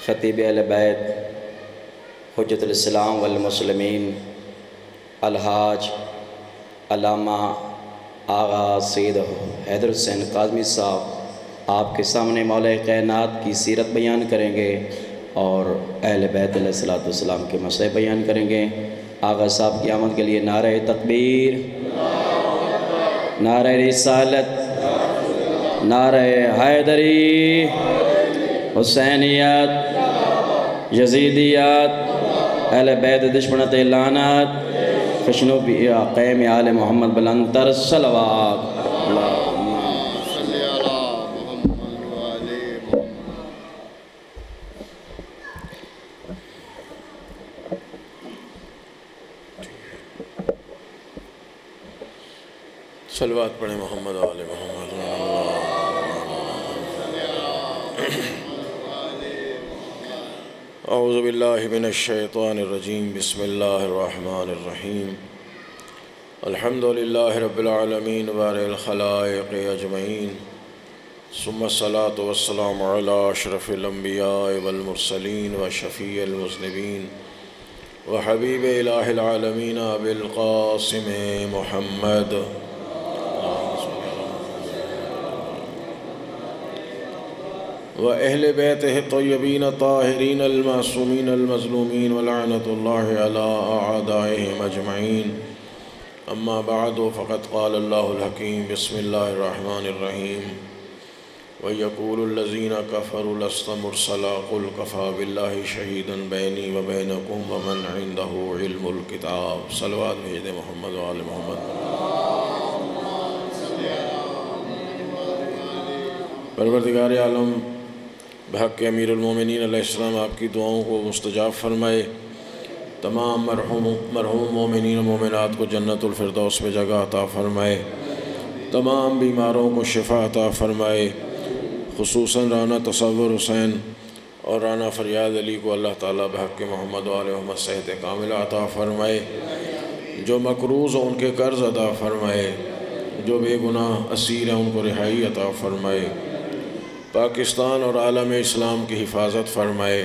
خطیب اہل بیت حجت الاسلام والمسلمین الحاج علامہ آغا سید حیدر حسین کاظمی صاحب آپ کے سامنے مولا کائنات کی سیرت بیان کریں گے اور اہل بیت علیہ الصلوۃ والسلام کے مسائل بیان کریں گے۔ آغا صاحب کی آمد کے لیے نعرہ تکبیر، نعرہ رسالت، نعرہ حیدری، حسینیت، یزیدیت، اہل بیت دشمنت لعنت، خشنو قیم آل محمد بلندر صلوات۔ صلوات پڑھیں محمد و آل محمد۔ اعوذ باللہ من الشیطان الرجیم، بسم اللہ الرحمن الرحیم۔ الحمدللہ رب العالمین بارئ الخلائق اجمعین، ثم الصلاة والسلام علی اشرف الانبیاء والمرسلین وشفیع المذنبین وحبیب الہ العالمین ابی القاسم محمد وأهل بيته الطيبين الطاهرين المعصومين المظلومين ولعنة الله على أعدائهم أجمعين، أما بعد فقد قال الله الحكيم بسم الله الرحمن الرحيم ويقول الذين كفروا لست مرسلا قل كفى بالله شهيدا بيني وبينكم ومن عنده علم الكتاب۔ صلوات بھیج دیں محمد و آل محمد۔ پروردگار عالم بحق امیر المومنین علیہ السلام آپ کی دعاؤں کو مستجاب فرمائے، تمام مرحوم مومنین و مومنات کو جنت الفردوس میں جگہ عطا فرمائے، تمام بیماروں کو شفا عطا فرمائے، خصوصاً رانا تصور حسین اور رانا فریاد علی کو اللہ تعالیٰ بحق محمد و آل محمد صحت کاملہ عطا فرمائے، جو مقروض ہوں ان کے قرض عطا فرمائے، جو بے گناہ اسیر ہیں ان کو رہائی عطا فرمائے، پاکستان اور عالم اسلام کی حفاظت فرمائے۔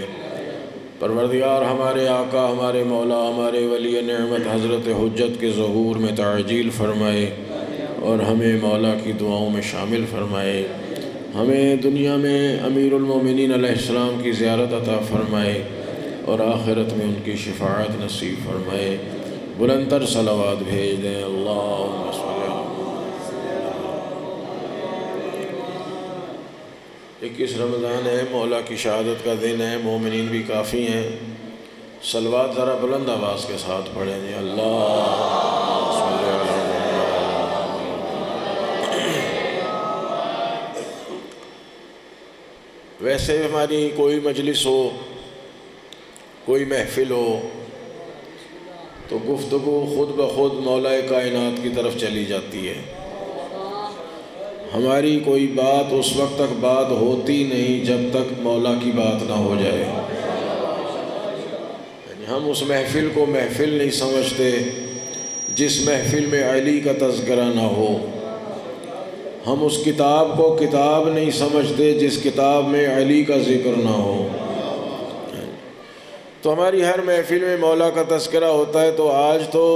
پروردگار ہمارے آقا، ہمارے مولا، ہمارے ولی نعمت حضرت حجت کے ظہور میں تعجیل فرمائے اور ہمیں مولا کی دعاؤں میں شامل فرمائے، ہمیں دنیا میں امیر المومنین علیہ السلام کی زیارت عطا فرمائے اور آخرت میں ان کی شفاعت نصیب فرمائے۔ بلندر صلوات بھیج دیں۔ اللہم صلی۔ 21 رمضان ہے، مولا کی شہادت کا دن ہے، مومنین بھی کافی ہیں، صلوات ذرا بلند آواز کے ساتھ پڑھیں جی۔ اللہ صلی اللہ علیہ وسلم۔ ویسے ہماری کوئی مجلس ہو، کوئی محفل ہو تو گفتگو خود بخود مولا کائنات کی طرف چلی جاتی ہے، ہماری کوئی بات اس وقت تک بات ہوتی نہیں جب تک مولا کی بات نہ ہو جائے۔ ہم اس محفل کو محفل نہیں سمجھتے جس محفل میں علی کا تذکرہ نہ ہو، ہم اس کتاب کو کتاب نہیں سمجھتے جس کتاب میں علی کا ذکر نہ ہو۔ تو ہماری ہر محفل میں مولا کا تذکرہ ہوتا ہے، تو آج تو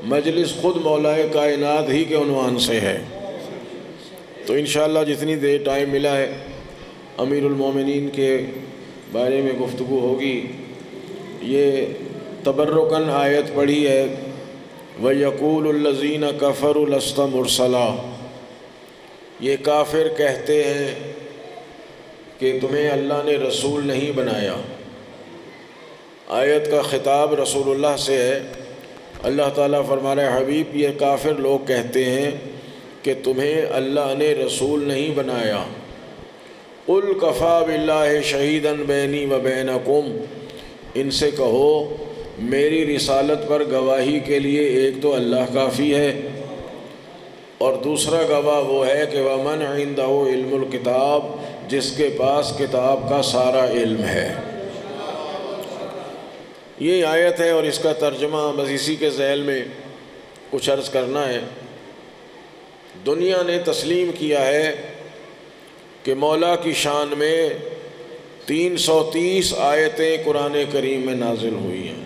مجلس خود مولا کائنات ہی کے عنوان سے ہے، تو انشاءاللہ جتنی دیر ٹائم ملا ہے امیر المومنین کے بارے میں گفتگو ہوگی۔ یہ تبرکاً آیت پڑھی ہے، وَيَقُولُ الَّذِينَ كَفَرُوا لَسْتَ مُرْسَلًا، یہ کافر کہتے ہیں کہ تمہیں اللہ نے رسول نہیں بنایا۔ آیت کا خطاب رسول اللہ سے ہے۔ اللہ تعالیٰ فرما رہے حبیب یہ کافر لوگ کہتے ہیں کہ تمہیں اللہ نے رسول نہیں بنایا۔ قُلْ كَفَى بِاللَّهِ شَهِيدًا بَيْنِي وَبَيْنَكُمْ، ان سے کہو میری رسالت پر گواہی کے لیے ایک تو اللہ کافی ہے اور دوسرا گواہ وہ ہے کہ وَمَنْ عِنْدَهُ عِلْمُ الْكِتَابِ، جس کے پاس کتاب کا سارا علم ہے۔ یہ آیت ہے اور اس کا ترجمہ بس اسی کے ذیل میں کچھ عرض کرنا ہے۔ دنیا نے تسلیم کیا ہے کہ مولا کی شان میں 330 آیتیں قرآن کریم میں نازل ہوئی ہیں۔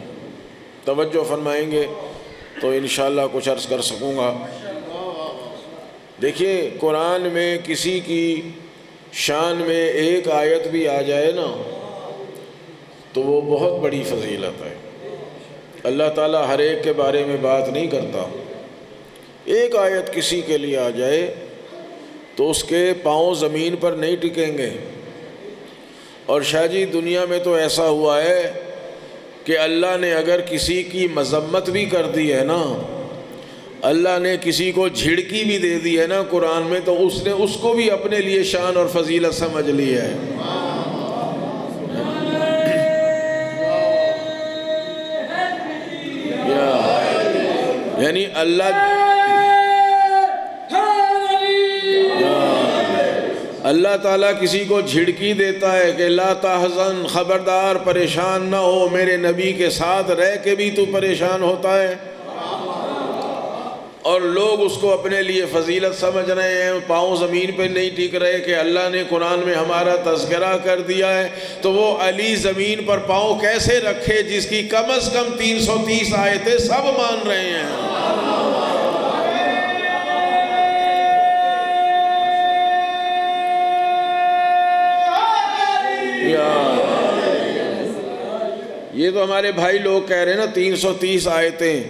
توجہ فرمائیں گے تو انشاءاللہ کچھ عرض کر سکوں گا۔ دیکھیے قرآن میں کسی کی شان میں ایک آیت بھی آ جائے نا تو وہ بہت بڑی فضیلت ہے۔ اللہ تعالیٰ ہر ایک کے بارے میں بات نہیں کرتا، ایک آیت کسی کے لیے آ جائے تو اس کے پاؤں زمین پر نہیں ٹکیں گے۔ اور شاہ جی دنیا میں تو ایسا ہوا ہے کہ اللہ نے اگر کسی کی مذمت بھی کر دی ہے نا، اللہ نے کسی کو جھڑکی بھی دے دی ہے نا قرآن میں، تو اس نے اس کو بھی اپنے لیے شان اور فضیلت سمجھ لی ہے۔ یعنی اللہ تعالیٰ کسی کو جھڑکی دیتا ہے کہ لا تحزن، خبردار پریشان نہ ہو، میرے نبی کے ساتھ رہ کے بھی تو پریشان ہوتا ہے، اور لوگ اس کو اپنے لیے فضیلت سمجھ رہے ہیں، پاؤں زمین پہ نہیں ٹک رہے کہ اللہ نے قرآن میں ہمارا تذکرہ کر دیا ہے، تو وہ علی زمین پر پاؤں کیسے رکھے جس کی کم از کم 330 آیتیں سب مان رہے ہیں۔ یہ تو ہمارے بھائی لوگ کہہ رہے ہیں نا 330 آیتیں۔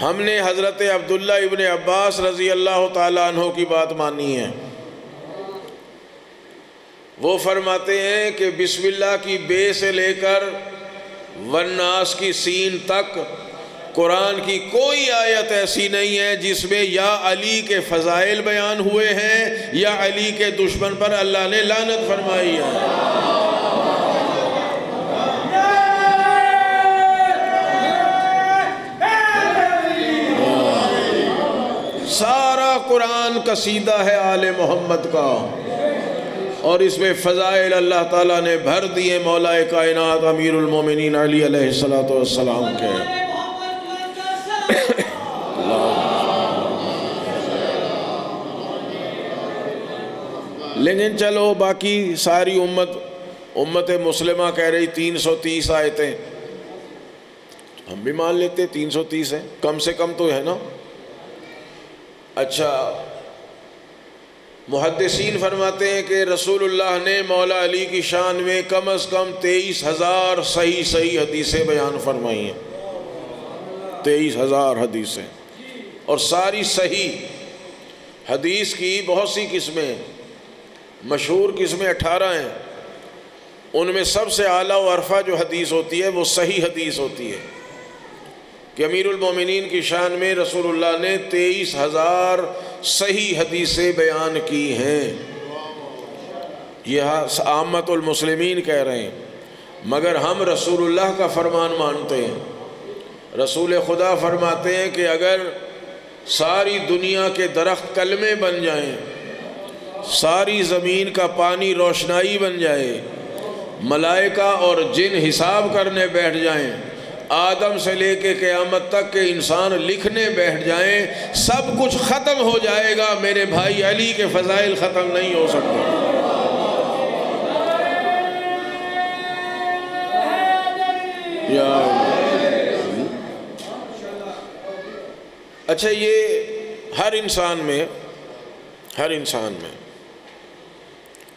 ہم نے حضرت عبداللہ ابن عباس رضی اللہ تعالیٰ عنہ کی بات مانی ہے۔ وہ فرماتے ہیں کہ بسم اللہ کی بے سے لے کر والناس کی سین تک قرآن کی کوئی آیت ایسی نہیں ہے جس میں یا علی کے فضائل بیان ہوئے ہیں یا علی کے دشمن پر اللہ نے لعنت فرمائی ہے۔ سارا قرآن قصیدہ ہے آل محمد کا، اور اس میں فضائل اللہ تعالیٰ نے بھر دیے مولا کائنات امیر المومنین علی علیہ السلام کے۔ لیکن چلو باقی ساری امت مسلمہ کہہ رہی 330 آیتیں، ہم بھی مان لیتے 330 ہیں، کم سے کم تو ہے نا۔ اچھا، محدثین فرماتے ہیں کہ رسول اللہ نے مولا علی کی شان میں کم از کم 23,000 صحیح حدیثیں بیان فرمائی ہیں، 23,000 حدیثیں، اور ساری صحیح حدیث کی بہت سی قسمیں، مشہور قسمیں 18 ہیں، ان میں سب سے اعلیٰ و ارفع جو حدیث ہوتی ہے وہ صحیح حدیث ہوتی ہے کہ امیر المومنین کی شان میں رسول اللہ نے 23,000 صحیح حدیثیں بیان کی ہیں۔ یہ عامت المسلمین کہہ رہے ہیں، مگر ہم رسول اللہ کا فرمان مانتے ہیں۔ رسول خدا فرماتے ہیں کہ اگر ساری دنیا کے درخت کلمے بن جائیں، ساری زمین کا پانی روشنائی بن جائے، ملائکہ اور جن حساب کرنے بیٹھ جائیں، آدم سے لے کے قیامت تک کے انسان لکھنے بیٹھ جائیں، سب کچھ ختم ہو جائے گا، میرے بھائی علی کے فضائل ختم نہیں ہو سکتے۔ اچھا، یہ ہر انسان میں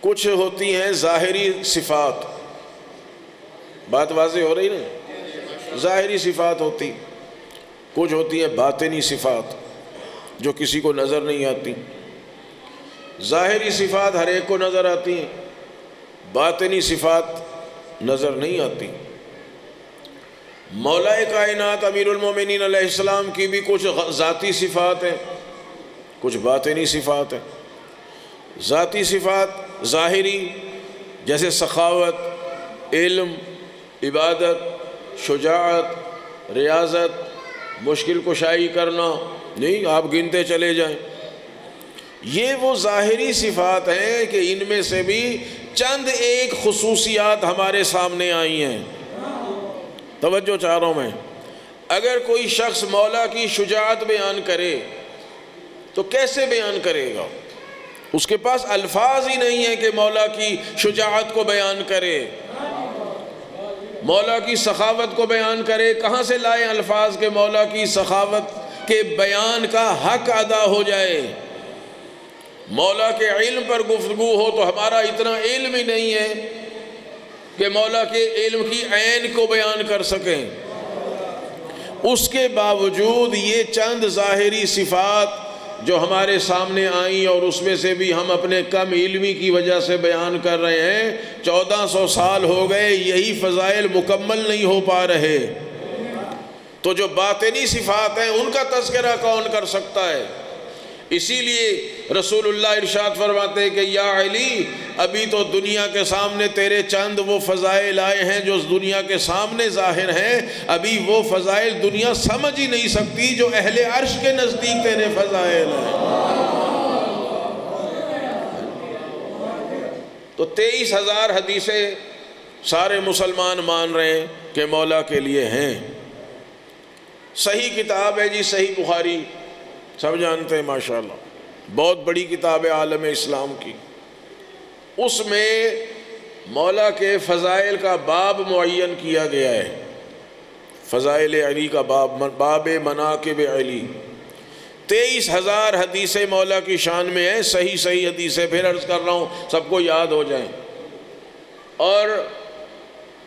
کچھ ہوتی ہیں ظاہری صفات، بات واضح ہو رہی نا، ظاہری صفات ہوتی، کچھ ہوتی ہیں باطنی صفات جو کسی کو نظر نہیں آتی۔ ظاہری صفات ہر ایک کو نظر آتی ہیں، باطنی صفات نظر نہیں آتی۔ مولا کائنات امیر المومنین علیہ السلام کی بھی کچھ ذاتی صفات ہیں، کچھ باطنی صفات ہیں۔ ذاتی صفات ظاہری جیسے سخاوت، علم، عبادت، شجاعت، ریاضت، مشکل کشائی کرنا، نہیں آپ گنتے چلے جائیں، یہ وہ ظاہری صفات ہیں کہ ان میں سے بھی چند ایک خصوصیات ہمارے سامنے آئی ہیں۔ توجہ چاہ رہا ہوں میں، اگر کوئی شخص مولا کی شجاعت بیان کرے تو کیسے بیان کرے گا؟ اس کے پاس الفاظ ہی نہیں ہیں کہ مولا کی شجاعت کو بیان کرے، مولا کی سخاوت کو بیان کرے۔ کہاں سے لائے الفاظ کہ مولا کی سخاوت کے بیان کا حق ادا ہو جائے؟ مولا کے علم پر گفتگو ہو تو ہمارا اتنا علم ہی نہیں ہے کہ مولا کے علم کی عین کو بیان کر سکیں۔ اس کے باوجود یہ چند ظاہری صفات جو ہمارے سامنے آئیں اور اس میں سے بھی ہم اپنے کم علمی کی وجہ سے بیان کر رہے ہیں، 1400 سال ہو گئے یہی فضائل مکمل نہیں ہو پا رہے، تو جو باطنی صفات ہیں ان کا تذکرہ کون کر سکتا ہے؟ اسی لیے رسول اللہ ارشاد فرماتے ہیں کہ یا علی، ابھی تو دنیا کے سامنے تیرے چند وہ فضائل آئے ہیں جو دنیا کے سامنے ظاہر ہیں، ابھی وہ فضائل دنیا سمجھ ہی نہیں سکتی جو اہل عرش کے نزدیک تیرے فضائل ہیں۔ تو 23,000 حدیثیں سارے مسلمان مان رہے ہیں کہ مولا کے لیے ہیں۔ صحیح کتاب ہے جی صحیح بخاری، سب جانتے ہیں ماشاءاللہ، بہت بڑی کتاب ہے عالم اسلام کی۔ اس میں مولا کے فضائل کا باب معین کیا گیا ہے، فضائل علی کا باب، باب مناقب علی۔ 23,000 حدیثیں مولا کی شان میں ہیں، صحیح حدیثیں، پھر عرض کر رہا ہوں سب کو یاد ہو جائیں۔ اور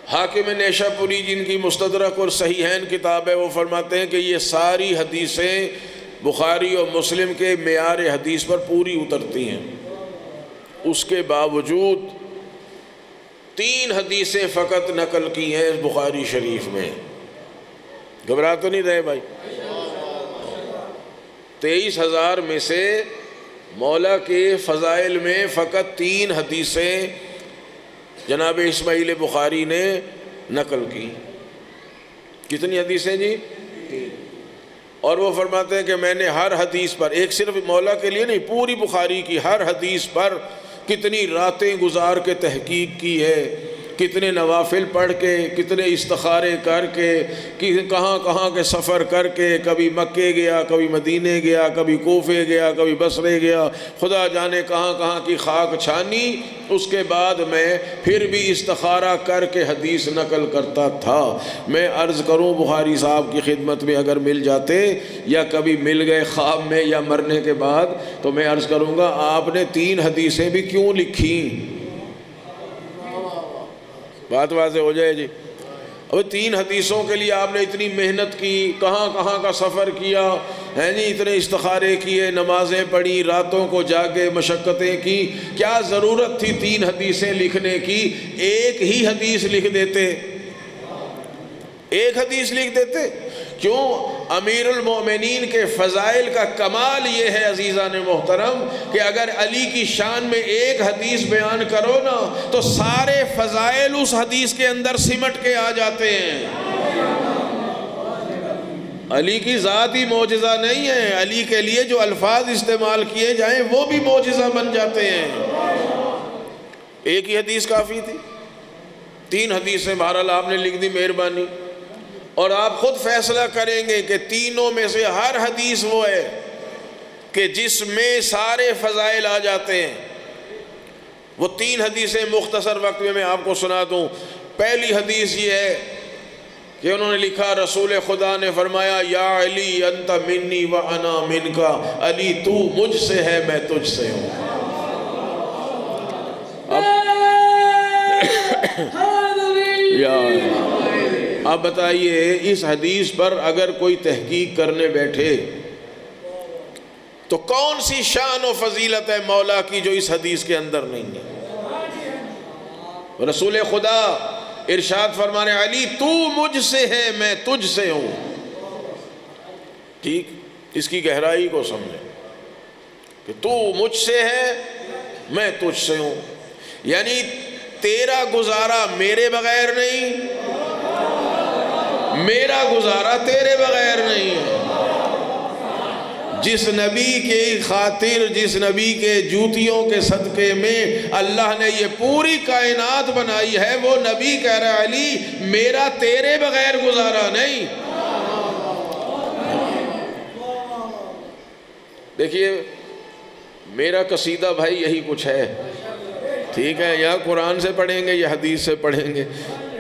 حاکم نیشہ پوری جن کی مستدرک اور صحیحین کتاب ہے، وہ فرماتے ہیں کہ یہ ساری حدیثیں بخاری اور مسلم کے معیار حدیث پر پوری اترتی ہیں۔ اس کے باوجود 3 حدیثیں فقط نقل کی ہیں بخاری شریف میں۔ گھبرا تو نہیں رہے بھائی؟ 23,000 میں سے مولا کے فضائل میں فقط 3 حدیثیں جناب اسماعیل بخاری نے نقل کی۔ کتنی حدیثیں جی؟ 3۔ اور وہ فرماتے ہیں کہ میں نے ہر حدیث پر، ایک صرف مولا کے لیے نہیں، پوری بخاری کی ہر حدیث پر کتنی راتیں گزار کے تحقیق کی ہے، کتنے نوافل پڑھ کے، کتنے استخارے کر کے، کہاں کہاں کے سفر کر کے، کبھی مکے گیا، کبھی مدینے گیا، کبھی کوفے گیا، کبھی بصرے گیا، خدا جانے کہاں کہاں کی خاک چھانی۔ اس کے بعد میں پھر بھی استخارہ کر کے حدیث نقل کرتا تھا۔ میں عرض کروں بخاری صاحب کی خدمت میں اگر مل جاتے یا کبھی مل گئے خواب میں یا مرنے کے بعد، تو میں عرض کروں گا آپ نے 3 حدیثیں بھی کیوں لکھی؟ بات واضح ہو جائے جی۔ اب 3 حدیثوں کے لیے آپ نے اتنی محنت کی، کہاں کہاں کا سفر کیا ہے جی، اتنے استخارے کیے، نمازیں پڑھی، راتوں کو جاگے، مشقتیں کی، کیا ضرورت تھی 3 حدیثیں لکھنے کی؟ ایک ہی حدیث لکھ دیتے، ایک حدیث لکھ دیتے۔ کیوں؟ امیر المومنین کے فضائل کا کمال یہ ہے عزیزان محترم کہ اگر علی کی شان میں ایک حدیث بیان کرو نا تو سارے فضائل اس حدیث کے اندر سمٹ کے آ جاتے ہیں۔ علی کی ذات ہی معجزہ نہیں ہے، علی کے لیے جو الفاظ استعمال کیے جائیں وہ بھی معجزہ بن جاتے ہیں۔ ایک ہی حدیث کافی تھی، 3 حدیثیں بہرحال آپ نے لکھ دی، مہربانی۔ اور آپ خود فیصلہ کریں گے کہ تینوں میں سے ہر حدیث وہ ہے کہ جس میں سارے فضائل آ جاتے ہیں۔ وہ 3 حدیثیں مختصر وقت میں آپ کو سنا دوں۔ پہلی حدیث یہ ہے کہ انہوں نے لکھا، رسول خدا نے فرمایا، یا علی انت منی و انا منکا، علی تو مجھ سے ہے میں تجھ سے ہوں۔ اب بتائیے اس حدیث پر اگر کوئی تحقیق کرنے بیٹھے تو کون سی شان و فضیلت ہے مولا کی جو اس حدیث کے اندر نہیں ہے؟ رسول خدا ارشاد فرمانے، علی تو مجھ سے ہے میں تجھ سے ہوں۔ ٹھیک، اس کی گہرائی کو سمجھیں کہ تو مجھ سے ہے میں تجھ سے ہوں، یعنی تیرا گزارا میرے بغیر نہیں، میرا گزارا تیرے بغیر نہیں ہے۔ جس نبی کے خاطر، جس نبی کے جوتیوں کے صدقے میں اللہ نے یہ پوری کائنات بنائی ہے، وہ نبی کہہ رہا ہے، علی میرا تیرے بغیر گزارا نہیں۔ دیکھیے میرا قصیدہ بھائی یہی کچھ ہے، ٹھیک ہے، یا قرآن سے پڑھیں گے یا حدیث سے پڑھیں گے،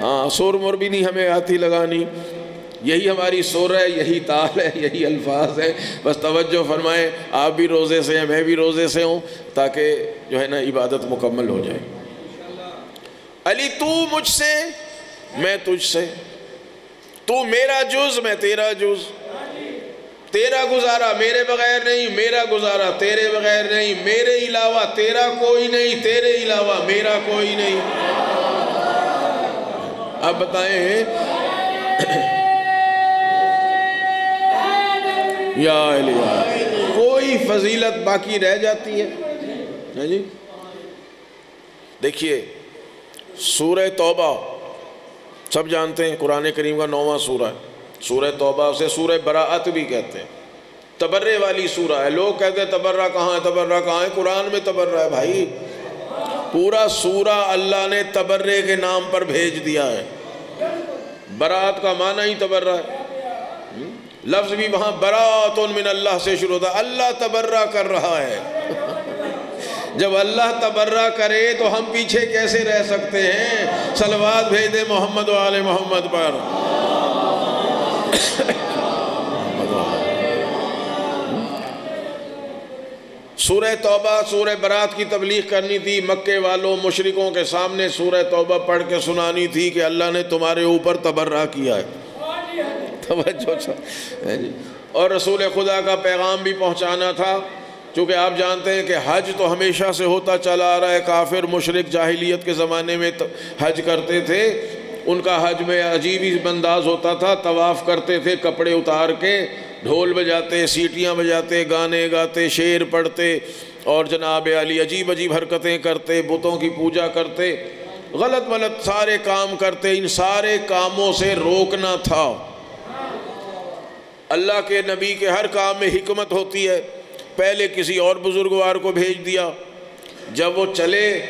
ہاں سور مور بھی نہیں ہمیں آتی لگانی، یہی ہماری سور ہے، یہی تال ہے، یہی الفاظ ہے، بس توجہ فرمائیں، آپ بھی روزے سے ہیں، میں بھی روزے سے ہوں، تاکہ جو ہے نا عبادت مکمل ہو جائے۔ علی تو مجھ سے میں تجھ سے، تو میرا جز میں تیرا جز، تیرا گزارا میرے بغیر نہیں، میرا گزارا تیرے بغیر نہیں، میرے علاوہ تیرا کوئی نہیں، تیرے علاوہ میرا کوئی نہیں۔ اب بتائیں یا علی کوئی فضیلت باقی رہ جاتی ہے جی؟ دیکھیے سورہ توبہ سب جانتے ہیں، قرآن کریم کا 9واں سورہ ہے، سورہ توبہ سے سورہ براءت بھی کہتے ہیں، تبرے والی سورہ ہے۔ لوگ کہتے ہیں تبرہ کہاں ہے، تبرہ کہاں ہے؟ قرآن میں تبرہ ہے بھائی، پورا سورہ اللہ نے تبرے کے نام پر بھیج دیا ہے۔ براءت کا معنی ہی تبرہ ہے، لفظ بھی وہاں براءت من اللہ سے شروع ہوتا ہے، اللہ تبرہ کر رہا ہے۔ جب اللہ تبرہ کرے تو ہم پیچھے کیسے رہ سکتے ہیں؟ صلوات بھیج دیں محمد و آل محمد پر۔ سورہ توبہ، سورہ برات کی تبلیغ کرنی تھی، مکے والوں مشرکوں کے سامنے سورہ توبہ پڑھ کے سنانی تھی کہ اللہ نے تمہارے اوپر تبرہ کیا ہے، توجہ، اور رسول خدا کا پیغام بھی پہنچانا تھا، چونکہ آپ جانتے ہیں کہ حج تو ہمیشہ سے ہوتا چلا آ رہا ہے، کافر مشرک جاہلیت کے زمانے میں حج کرتے تھے، ان کا حج میں عجیب ہی انداز ہوتا تھا، طواف کرتے تھے کپڑے اتار کے، ڈھول بجاتے، سیٹیاں بجاتے، گانے گاتے، شعر پڑھتے، اور جناب علی عجیب عجیب حرکتیں کرتے، بتوں کی پوجا کرتے، غلط غلط سارے کام کرتے۔ ان سارے کاموں سے روکنا تھا۔ اللہ کے نبی کے ہر کام میں حکمت ہوتی ہے، پہلے کسی اور بزرگوار کو بھیج دیا، جب وہ چلے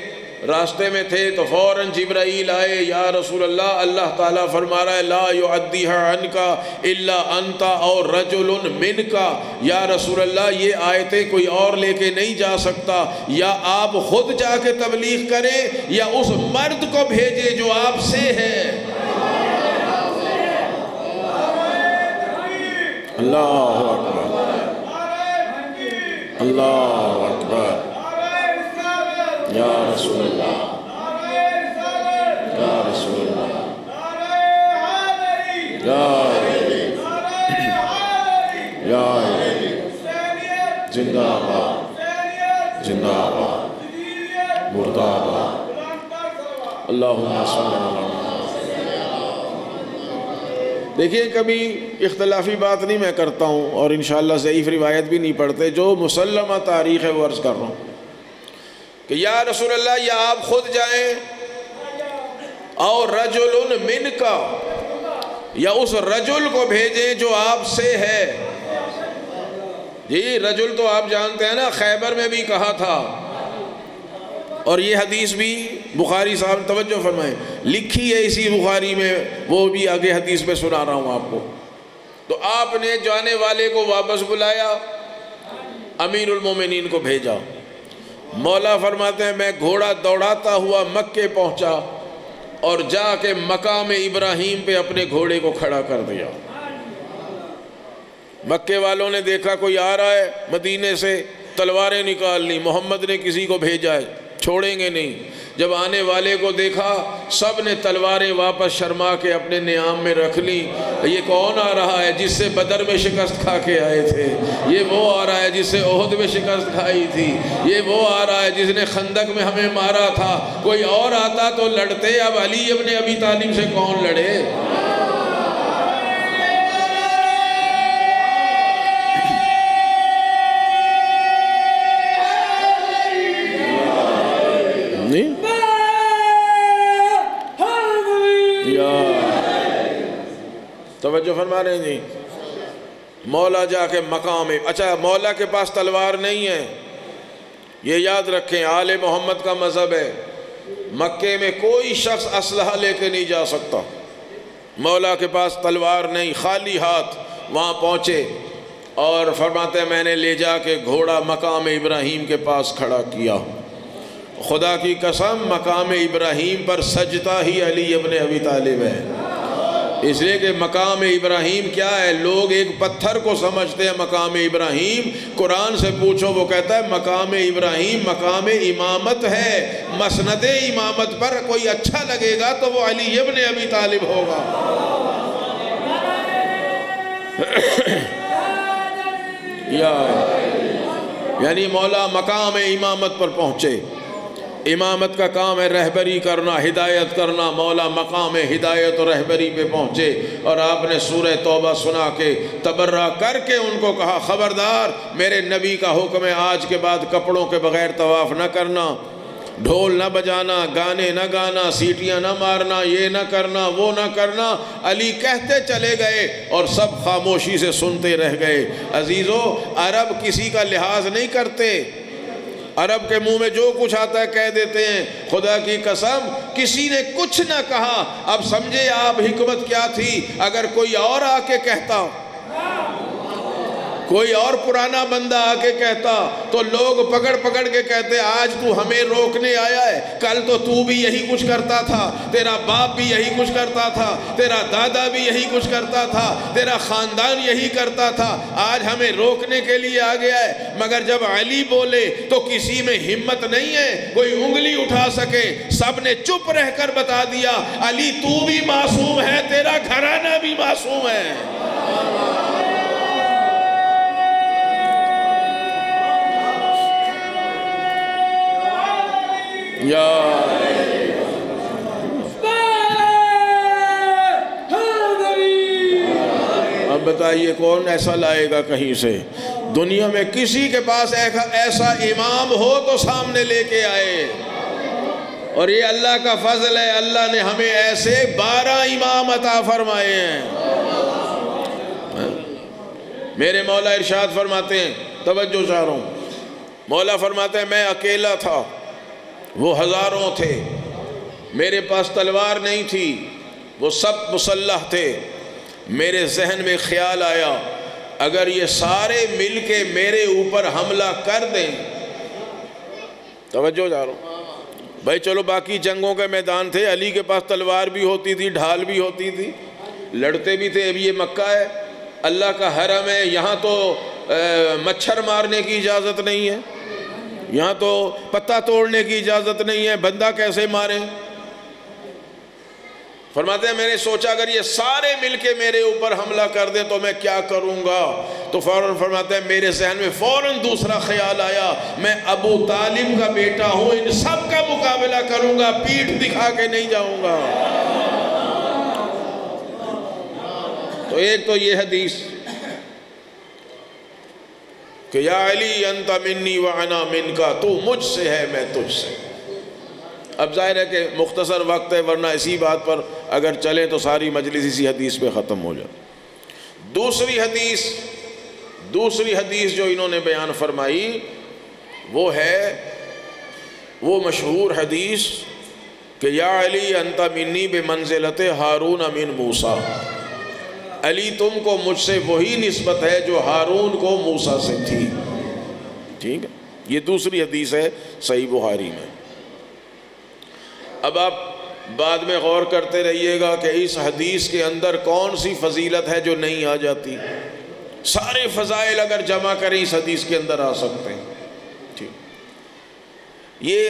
راستے میں تھے تو فوراً جبرائیل آئے، یا رسول اللہ، اللہ تعالیٰ فرما رہا ہے لا یعدیہا عنکا الا انتا اور رجل منکا، یا رسول اللہ یہ آیتیں کوئی اور لے کے نہیں جا سکتا، یا آپ خود جا کے تبلیغ کریں یا اس مرد کو بھیجے جو آپ سے ہے۔ اللہ اکبر، اللہ اکبر، یا رسول اللہ، یا رسول اللہ، یا زندہ آباد، زندہ آباد، مردہ آباد، اللہم صلی اللہ علیہ وسلم۔ دیکھیں کبھی اختلافی بات نہیں میں کرتا ہوں، اور انشاءاللہ ضعیف روایت بھی نہیں پڑھتے، جو مسلمہ تاریخ ہے وہ عرض کر رہا ہوں کہ یا رسول اللہ یا آپ خود جائیں اور رجل منکا، یا اس رجل کو بھیجیں جو آپ سے ہے۔ جی رجل تو آپ جانتے ہیں نا، خیبر میں بھی کہا تھا، اور یہ حدیث بھی بخاری صاحب توجہ فرمائیں لکھی ہے اسی بخاری میں، وہ بھی آگے حدیث میں سنا رہا ہوں آپ کو۔ تو آپ نے جانے والے کو واپس بلایا، امیر المومنین کو بھیجا، مولا فرماتے ہیں میں گھوڑا دوڑاتا ہوا مکے پہنچا اور جا کے مقام ابراہیم پہ اپنے گھوڑے کو کھڑا کر دیا۔ مکے والوں نے دیکھا کوئی آ رہا ہے مدینے سے، تلواریں نکال لی، محمد نے کسی کو بھیجا ہے، چھوڑیں گے نہیں۔ جب آنے والے کو دیکھا سب نے تلواریں واپس شرما کے اپنے نیام میں رکھ لی۔ یہ کون آ رہا ہے؟ جس سے بدر میں شکست کھا کے آئے تھے، یہ وہ آ رہا ہے جس سے احد میں شکست کھائی تھی، یہ وہ آ رہا ہے جس نے خندق میں ہمیں مارا تھا۔ کوئی اور آتا تو لڑتے، اب علی ابن ابی طالب سے کون لڑے؟ توجہ فرما رہے ہیں جی؟ مولا جا کے مقام، اچھا مولا کے پاس تلوار نہیں ہے، یہ یاد رکھیں، آل محمد کا مذہب ہے، مکے میں کوئی شخص اسلحہ لے کے نہیں جا سکتا۔ مولا کے پاس تلوار نہیں، خالی ہاتھ وہاں پہنچے اور فرماتے ہیں میں نے لے جا کے گھوڑا مقام ابراہیم کے پاس کھڑا کیا، خدا کی قسم مقام ابراہیم پر سجدہ ہی علی ابن ابی طالب ہے، اس لیے کہ مقام ابراہیم کیا ہے؟ لوگ ایک پتھر کو سمجھتے ہیں مقام ابراہیم، قرآن سے پوچھو وہ کہتا ہے مقام ابراہیم مقام امامت ہے، مسند امامت پر کوئی اچھا لگے گا تو وہ علی ابن ابی طالب ہوگا۔ یعنی مولا مقام امامت پر پہنچے، امامت کا کام ہے رہبری کرنا، ہدایت کرنا، مولا مقام ہدایت و رہبری پہ پہنچے، اور آپ نے سورہ توبہ سنا کے تبرہ کر کے ان کو کہا خبردار میرے نبی کا حکم ہے آج کے بعد کپڑوں کے بغیر طواف نہ کرنا، ڈھول نہ بجانا، گانے نہ گانا، سیٹیاں نہ مارنا، یہ نہ کرنا وہ نہ کرنا۔ علی کہتے چلے گئے اور سب خاموشی سے سنتے رہ گئے۔ عزیزو، عرب کسی کا لحاظ نہیں کرتے، عرب کے منہ میں جو کچھ آتا ہے کہہ دیتے ہیں۔ خدا کی قسم کسی نے کچھ نہ کہا۔ اب سمجھے آپ حکمت کیا تھی؟ اگر کوئی اور آ کے کہتا، کوئی اور پرانا بندہ آ کے کہتا تو لوگ پکڑ پکڑ کے کہتے آج تو ہمیں روکنے آیا ہے، کل تو بھی یہی کچھ کرتا تھا، تیرا باپ بھی یہی کچھ کرتا تھا، تیرا دادا بھی یہی کچھ کرتا تھا، تیرا خاندان یہی کرتا تھا، آج ہمیں روکنے کے لیے آ گیا ہے۔ مگر جب علی بولے تو کسی میں ہمت نہیں ہے کوئی انگلی اٹھا سکے، سب نے چپ رہ کر بتا دیا علی تو بھی معصوم ہے، تیرا گھرانہ بھی معصوم ہے۔ اب بتائیے کون ایسا لائے گا کہیں سے؟ دنیا میں کسی کے پاس ایسا امام ہو تو سامنے لے کے آئے، اور یہ اللہ کا فضل ہے، اللہ نے ہمیں ایسے 12 امام عطا فرمائے ہیں۔ میرے مولا ارشاد فرماتے ہیں، توجہ چاہ رہا ہوں، مولا فرماتے ہیں میں اکیلا تھا، وہ ہزاروں تھے، میرے پاس تلوار نہیں تھی، وہ سب مسلح تھے۔ میرے ذہن میں خیال آیا اگر یہ سارے مل کے میرے اوپر حملہ کر دیں، توجہ جا رہا ہوں بھائی، چلو باقی جنگوں کے میدان تھے، علی کے پاس تلوار بھی ہوتی تھی، ڈھال بھی ہوتی تھی، لڑتے بھی تھے۔ اب یہ مکہ ہے، اللہ کا حرم ہے، یہاں تو مچھر مارنے کی اجازت نہیں ہے، یہاں تو پتہ توڑنے کی اجازت نہیں ہے، بندہ کیسے مارے؟ فرماتے ہیں میں نے سوچا اگر یہ سارے مل کے میرے اوپر حملہ کر دیں تو میں کیا کروں گا؟ تو فوراً فرماتے ہیں میرے ذہن میں فوراً دوسرا خیال آیا، میں ابو طالب کا بیٹا ہوں، ان سب کا مقابلہ کروں گا، پیٹھ دکھا کے نہیں جاؤں گا۔ تو ایک تو یہ حدیث کہ یا علی انت منی وانا منکا، تو مجھ سے ہے میں تجھ سے۔ اب ظاہر ہے کہ مختصر وقت ہے، ورنہ اسی بات پر اگر چلیں تو ساری مجلس اسی حدیث پہ ختم ہو جائے۔ دوسری حدیث جو انہوں نے بیان فرمائی وہ ہے وہ مشہور حدیث کہ یا علی انت منی بمنزلت ہارون من موسیٰ، علی تم کو مجھ سے وہی نسبت ہے جو ہارون کو موسیٰ سے تھی۔ ٹھیک ہے، یہ دوسری حدیث ہے صحیح بخاری میں۔ اب آپ بعد میں غور کرتے رہیے گا کہ اس حدیث کے اندر کون سی فضیلت ہے جو نہیں آ جاتی۔ سارے فضائل اگر جمع کریں اس حدیث کے اندر آ سکتے ہیں۔ ٹھیک، یہ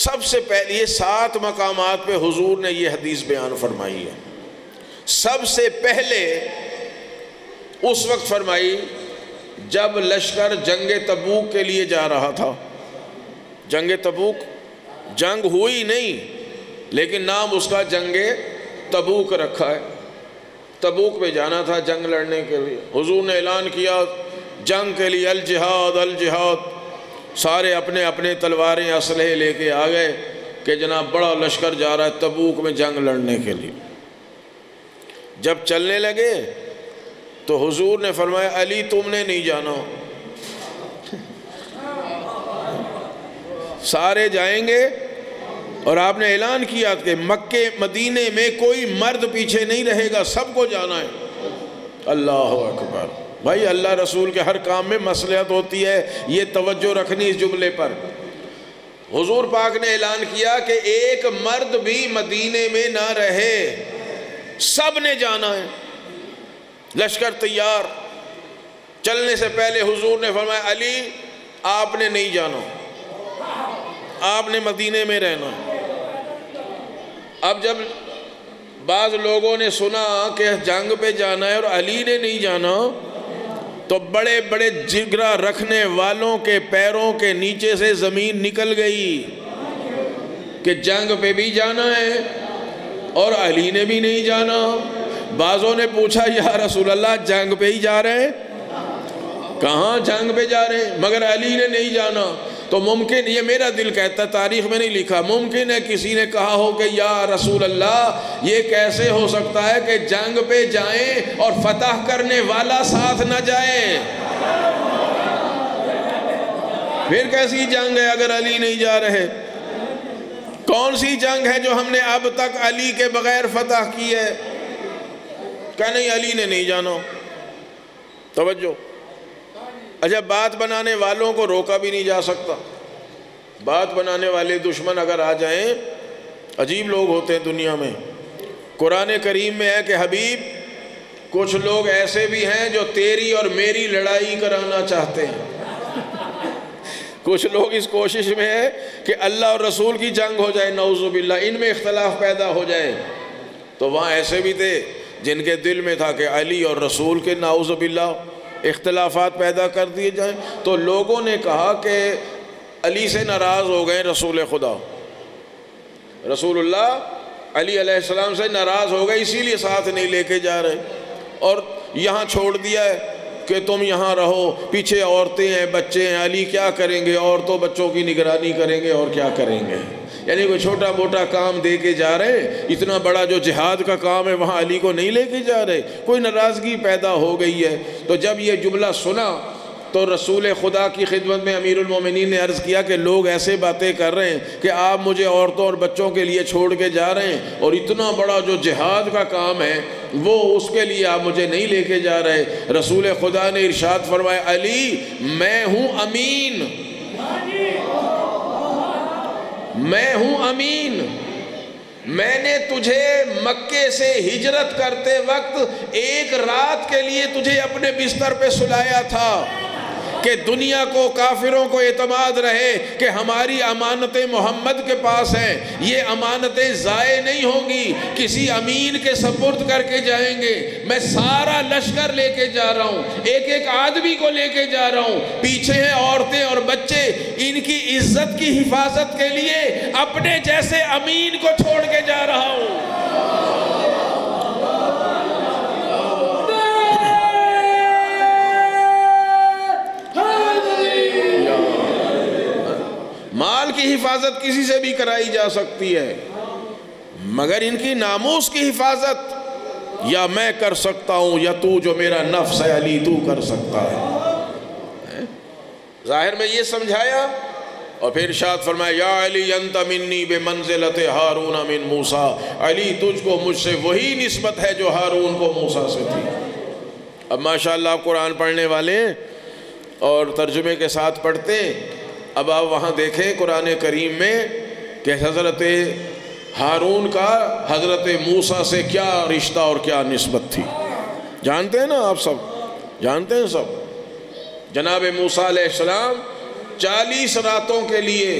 سب سے پہلے یہ 7 مقامات پہ حضور نے یہ حدیث بیان فرمائی ہے۔ سب سے پہلے اس وقت فرمائی جب لشکر جنگ تبوک کے لیے جا رہا تھا۔ جنگ تبوک جنگ ہوئی نہیں، لیکن نام اس کا جنگ تبوک رکھا ہے۔ تبوک پہ جانا تھا جنگ لڑنے کے لیے۔ حضور نے اعلان کیا جنگ کے لیے الجہاد الجہاد، سارے اپنے اپنے تلواریں اسلحے لے کے آ گئے کہ جناب بڑا لشکر جا رہا ہے تبوک میں جنگ لڑنے کے لیے۔ جب چلنے لگے تو حضور نے فرمایا علی تم نے نہیں جانا، سارے جائیں گے، اور آپ نے اعلان کیا کہ مکے مدینے میں کوئی مرد پیچھے نہیں رہے گا، سب کو جانا ہے۔ اللہ اکبر۔ بھائی اللہ رسول کے ہر کام میں مصلحت ہوتی ہے، یہ توجہ رکھنی اس جملے پر۔ حضور پاک نے اعلان کیا کہ ایک مرد بھی مدینے میں نہ رہے، سب نے جانا ہے، لشکر تیار۔ چلنے سے پہلے حضور نے فرمایا علی آپ نے نہیں جانا، آپ نے مدینے میں رہنا۔ اب جب بعض لوگوں نے سنا کہ جنگ پہ جانا ہے اور علی نے نہیں جانا، تو بڑے بڑے جگرا رکھنے والوں کے پیروں کے نیچے سے زمین نکل گئی کہ جنگ پہ بھی جانا ہے اور علی نے بھی نہیں جانا۔ بعضوں نے پوچھا یا رسول اللہ جنگ پہ ہی جا رہے ہیں؟ کہاں جنگ پہ جا رہے ہیں، مگر علی نے نہیں جانا۔ تو ممکن، یہ میرا دل کہتا ہے، تاریخ میں نہیں لکھا، ممکن ہے کسی نے کہا ہو کہ یا رسول اللہ یہ کیسے ہو سکتا ہے کہ جنگ پہ جائیں اور فتح کرنے والا ساتھ نہ جائے؟ پھر کیسی جنگ ہے اگر علی نہیں جا رہے؟ کون سی جنگ ہے جو ہم نے اب تک علی کے بغیر فتح کی ہے؟ کہ نہیں علی نے نہیں جانا۔ توجہ، اچھا بات بنانے والوں کو روکا بھی نہیں جا سکتا۔ بات بنانے والے دشمن اگر آ جائیں، عجیب لوگ ہوتے ہیں دنیا میں۔ قرآن کریم میں ہے کہ حبیب کچھ لوگ ایسے بھی ہیں جو تیری اور میری لڑائی کرانا چاہتے ہیں۔ کچھ لوگ اس کوشش میں ہیں کہ اللہ اور رسول کی جنگ ہو جائے، نعوذ باللہ، ان میں اختلاف پیدا ہو جائے۔ تو وہاں ایسے بھی تھے جن کے دل میں تھا کہ علی اور رسول کے نعوذ باللہ اختلافات پیدا کر دیے جائیں۔ تو لوگوں نے کہا کہ علی سے ناراض ہو گئے رسول خدا، رسول اللہ علی علیہ السلام سے ناراض ہو گئے، اسی لیے ساتھ نہیں لے کے جا رہے، اور یہاں چھوڑ دیا ہے کہ تم یہاں رہو، پیچھے عورتیں ہیں، بچے ہیں، علی کیا کریں گے؟ عورتوں بچوں کی نگرانی کریں گے اور کیا کریں گے؟ یعنی کوئی چھوٹا موٹا کام دے کے جا رہے ہیں، اتنا بڑا جو جہاد کا کام ہے وہاں علی کو نہیں لے کے جا رہے، کوئی ناراضگی پیدا ہو گئی ہے۔ تو جب یہ جملہ سنا تو رسول خدا کی خدمت میں امیر المومنین نے عرض کیا کہ لوگ ایسے باتیں کر رہے ہیں کہ آپ مجھے عورتوں اور بچوں کے لیے چھوڑ کے جا رہے ہیں، اور اتنا بڑا جو جہاد کا کام ہے وہ اس کے لیے آپ مجھے نہیں لے کے جا رہے۔ رسول خدا نے ارشاد فرمایا علی میں ہوں امین، میں ہوں امین، میں نے تجھے مکے سے ہجرت کرتے وقت ایک رات کے لیے تجھے اپنے بستر پہ سلایا تھا کہ دنیا کو، کافروں کو اعتماد رہے کہ ہماری امانتیں محمد کے پاس ہیں، یہ امانتیں ضائع نہیں ہوں گی، کسی امین کے سپرد کر کے جائیں گے۔ میں سارا لشکر لے کے جا رہا ہوں، ایک ایک آدمی کو لے کے جا رہا ہوں، پیچھے ہیں عورتیں اور بچے، ان کی عزت کی حفاظت کے لیے اپنے جیسے امین کو چھوڑ کے جا رہا ہوں۔ مال کی حفاظت کسی سے بھی کرائی جا سکتی ہے، مگر ان کی ناموس کی حفاظت یا میں کر سکتا ہوں یا تو جو میرا نفس ہے علی تو کر سکتا ہے۔ ظاہر میں یہ سمجھایا اور پھر ارشاد فرمایا یا علی انت منی بمنزلت ہارون من موسیٰ، علی تجھ کو مجھ سے وہی نسبت ہے جو ہارون کو موسیٰ سے تھی۔ اب ماشاءاللہ آپ قرآن پڑھنے والے ہیں اور ترجمے کے ساتھ پڑھتے ہیں۔ اب آپ وہاں دیکھیں قرآن کریم میں کہ حضرت ہارون کا حضرت موسیٰ سے کیا رشتہ اور کیا نسبت تھی، جانتے ہیں نا آپ سب، جانتے ہیں سب۔ جناب موسیٰ علیہ السلام 40 راتوں کے لیے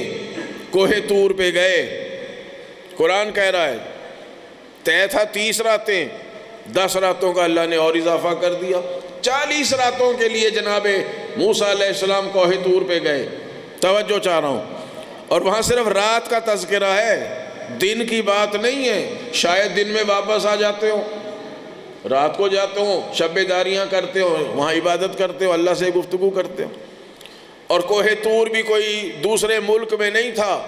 کوہ طور پہ گئے، قرآن کہہ رہا ہے طے تھا 30 راتیں، 10 راتوں کا اللہ نے اور اضافہ کر دیا، 40 راتوں کے لیے جناب موسیٰ علیہ السلام کوہ طور پہ گئے۔ توجہ چاہ رہا ہوں، اور وہاں صرف رات کا تذکرہ ہے، دن کی بات نہیں ہے۔ شاید دن میں واپس آ جاتے ہو، رات کو جاتے ہو، شب داریاں کرتے ہو، وہاں عبادت کرتے ہو، اللہ سے گفتگو کرتے ہو۔ اور کوہ طور بھی کوئی دوسرے ملک میں نہیں تھا،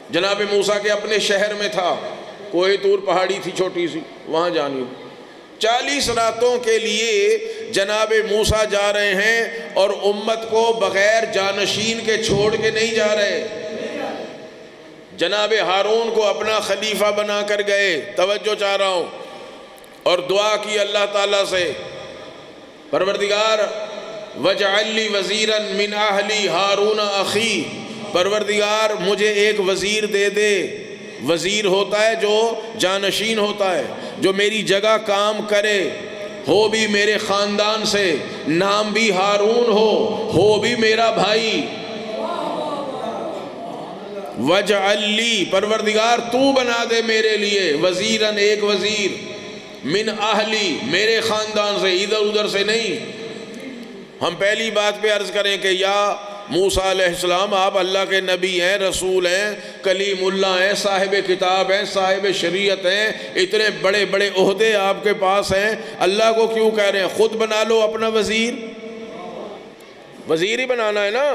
جناب موسیٰ کے اپنے شہر میں تھا۔ کوہ طور پہاڑی تھی چھوٹی سی، وہاں جانی۔ 40 راتوں کے لیے جناب موسیٰ جا رہے ہیں اور امت کو بغیر جانشین کے چھوڑ کے نہیں جا رہے، جناب ہارون کو اپنا خلیفہ بنا کر گئے۔ توجہ چاہ رہا ہوں، اور دعا کی اللہ تعالیٰ سے پروردگار وجعل لی وزیرا من اہلی ہارون اخی، پروردگار مجھے ایک وزیر دے دے۔ وزیر ہوتا ہے جو جانشین ہوتا ہے، جو میری جگہ کام کرے، ہو بھی میرے خاندان سے، نام بھی ہارون ہو بھی میرا بھائی۔ وجعل لی، پروردگار تو بنا دے میرے لیے، وزیراً ایک وزیر، من اہلی، میرے خاندان سے، ادھر ادھر سے نہیں۔ ہم پہلی بات پہ عرض کریں کہ یا موسیٰ علیہ السلام آپ اللہ کے نبی ہیں، رسول ہیں، کلیم اللہ ہیں، صاحب کتاب ہیں، صاحب شریعت ہیں، اتنے بڑے بڑے عہدے آپ کے پاس ہیں، اللہ کو کیوں کہہ رہے ہیں خود بنا لو اپنا وزیر؟ وزیر ہی بنانا ہے نا،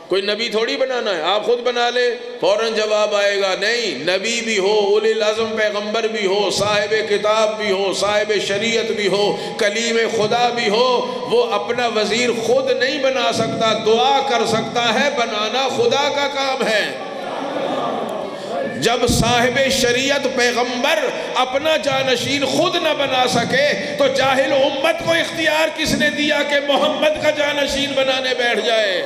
کوئی نبی تھوڑی بنانا ہے، آپ خود بنا لے فوراً جواب آئے گا نہیں۔ نبی بھی ہو، اولی العزم پیغمبر بھی ہو، صاحب کتاب بھی ہو، صاحب شریعت بھی ہو، کلیم خدا بھی ہو، وہ اپنا وزیر خود نہیں بنا سکتا، دعا کر سکتا ہے، بنانا خدا کا کام ہے۔ جب صاحب شریعت پیغمبر اپنا جانشین خود نہ بنا سکے تو جاہل امت کو اختیار کس نے دیا کہ محمد کا جانشین بنانے بیٹھ جائے؟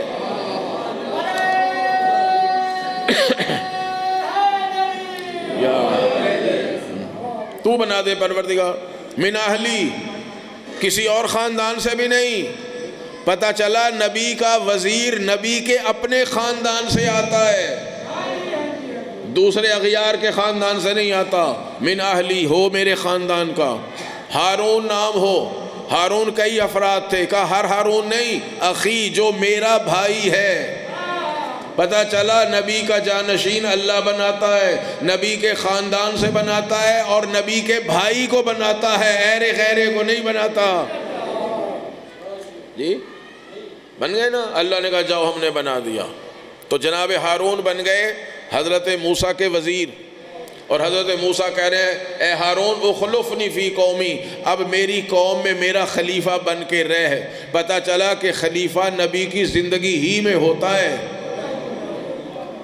تو بنا دے پروردگار، من اہلی، کسی اور خاندان سے بھی نہیں۔ پتہ چلا نبی کا وزیر نبی کے اپنے خاندان سے آتا ہے، دوسرے اغیار کے خاندان سے نہیں آتا۔ من اہلی، ہو میرے خاندان کا۔ ہارون نام ہو، ہارون کئی افراد تھے، کہا ہر ہارون نہیں، اخی جو میرا بھائی ہے۔ پتہ چلا نبی کا جانشین اللہ بناتا ہے، نبی کے خاندان سے بناتا ہے اور نبی کے بھائی کو بناتا ہے، ایرے غیرے کو نہیں بناتا۔ جی بن گئے نا، اللہ نے کہا جاؤ ہم نے بنا دیا۔ تو جناب ہارون بن گئے حضرت موسیٰ کے وزیر، اور حضرت موسیٰ کہہ رہے ہیں اے ہارون اخلفنی فی قومی، اب میری قوم میں میرا خلیفہ بن کے رہ۔ پتہ چلا کہ خلیفہ نبی کی زندگی ہی میں ہوتا ہے،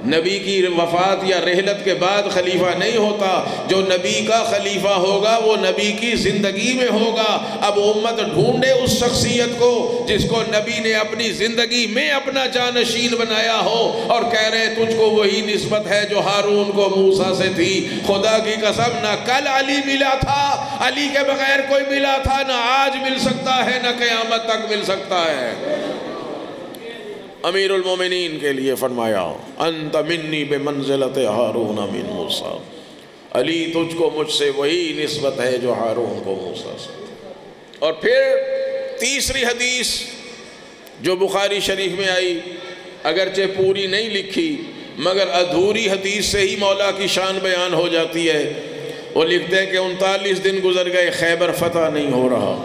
نبی کی وفات یا رحلت کے بعد خلیفہ نہیں ہوتا۔ جو نبی کا خلیفہ ہوگا وہ نبی کی زندگی میں ہوگا۔ اب امت ڈھونڈے اس شخصیت کو جس کو نبی نے اپنی زندگی میں اپنا جانشین بنایا ہو، اور کہہ رہے ہیں تجھ کو وہی نسبت ہے جو ہارون کو موسیٰ سے تھی۔ خدا کی قسم نہ کل علی ملا تھا، علی کے بغیر کوئی ملا تھا، نہ آج مل سکتا ہے، نہ قیامت تک مل سکتا ہے۔ امیر المومنین کے لیے فرمایا انت منی بمنزلت ہارون من موسیٰ، علی تجھ کو مجھ سے وہی نسبت ہے جو ہارون کو موسیٰ سے۔ اور پھر تیسری حدیث جو بخاری شریف میں آئی، اگرچہ پوری نہیں لکھی مگر ادھوری حدیث سے ہی مولا کی شان بیان ہو جاتی ہے۔ وہ لکھتے ہیں کہ 39 دن گزر گئے، خیبر فتح نہیں ہو رہا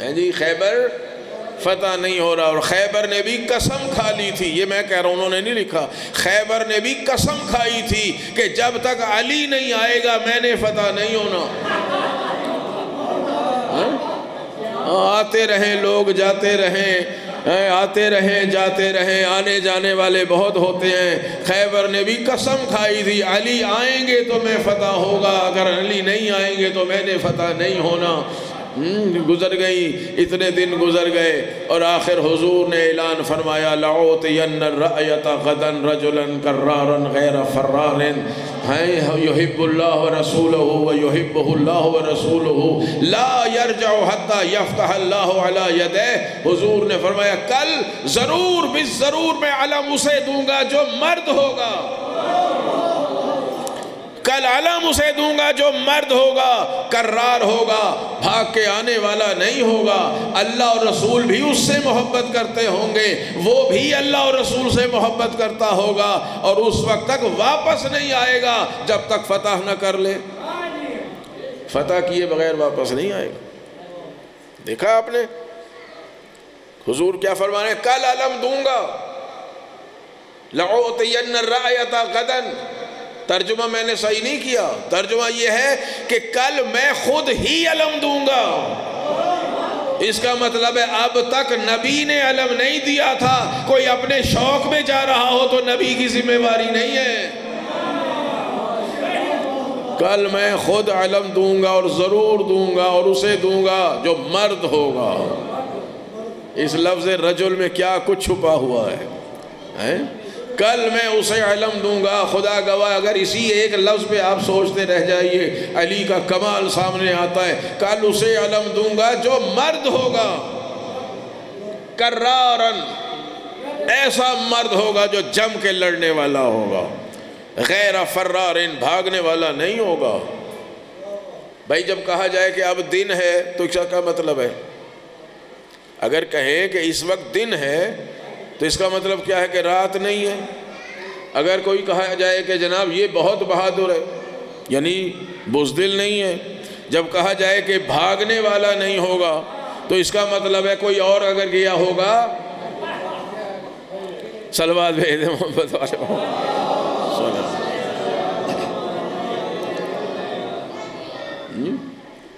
ہے جی، خیبر فتح نہیں ہو رہا، اور خیبر نے بھی قسم کھا لی تھی، یہ میں کہہ رہا ہوں انہوں نے نہیں لکھا، خیبر نے بھی قسم کھائی تھی کہ جب تک علی نہیں آئے گا میں نے فتح نہیں ہونا۔ آتے رہیں لوگ، جاتے رہیں، آتے رہیں جاتے رہیں، آنے جانے والے بہت ہوتے ہیں۔ خیبر نے بھی قسم کھائی تھی علی آئیں گے تو میں فتح ہوگا، اگر علی نہیں آئیں گے تو میں نے فتح نہیں ہونا۔ گزر گئی، اتنے دن گزر گئے، اور آخر حضور نے اعلان فرمایا لَعُوتِيَنَّ الرَّأْيَةَ غَدًا رَجُلًا كَرَّارًا غَيْرَ فَرَّارٍ يُحِبُّ اللَّهُ وَرَسُولُهُ وَيُحِبُّهُ اللَّهُ وَرَسُولُهُ لَا يَرْجَعُ حَتَّى يَفْتَحَ اللَّهُ عَلَى يَدَيْهِ۔ حضور نے فرمایا کل ضرور بالضرور میں علم اسے دوں گا جو مرد ہوگا، کل علم اسے دوں گا جو مرد ہوگا، کرار ہوگا، بھاگ کے آنے والا نہیں ہوگا۔ اللہ اور رسول بھی اس سے محبت کرتے ہوں گے، وہ بھی اللہ اور رسول سے محبت کرتا ہوگا، اور اس وقت تک واپس نہیں آئے گا جب تک فتح نہ کر لے۔ فتح کیے بغیر واپس نہیں آئے گا۔ دیکھا آپ نے حضور کیا فرمانے ہیں، کل علم دوں گا، لَعُوتِيَنَّ الرَّأْيَةَ غَدًا۔ ترجمہ میں نے صحیح نہیں کیا، ترجمہ یہ ہے کہ کل میں خود ہی علم دوں گا۔ اس کا مطلب ہے اب تک نبی نے علم نہیں دیا تھا، کوئی اپنے شوق میں جا رہا ہو تو نبی کی ذمہ داری نہیں ہے۔ کل میں خود علم دوں گا اور ضرور دوں گا، اور اسے دوں گا جو مرد ہوگا۔ اس لفظ رجل میں کیا کچھ چھپا ہوا ہے؟ کل میں اسے علم دوں گا۔ خدا گواہ اگر اسی ایک لفظ پہ آپ سوچتے رہ جائیے، علی کا کمال سامنے آتا ہے۔ کل اسے علم دوں گا جو مرد ہوگا، کرارن، ایسا مرد ہوگا جو جم کے لڑنے والا ہوگا، غیر فرارن، بھاگنے والا نہیں ہوگا۔ بھائی جب کہا جائے کہ اب دن ہے تو اس کا کیا مطلب ہے؟ اگر کہیں کہ اس وقت دن ہے تو اس کا مطلب کیا ہے کہ رات نہیں ہے۔ اگر کوئی کہا جائے کہ جناب یہ بہت بہادر ہے، یعنی بزدل نہیں ہے۔ جب کہا جائے کہ بھاگنے والا نہیں ہوگا تو اس کا مطلب ہے کوئی اور اگر گیا ہوگا۔ صلوات بھیج دیں محمد والے۔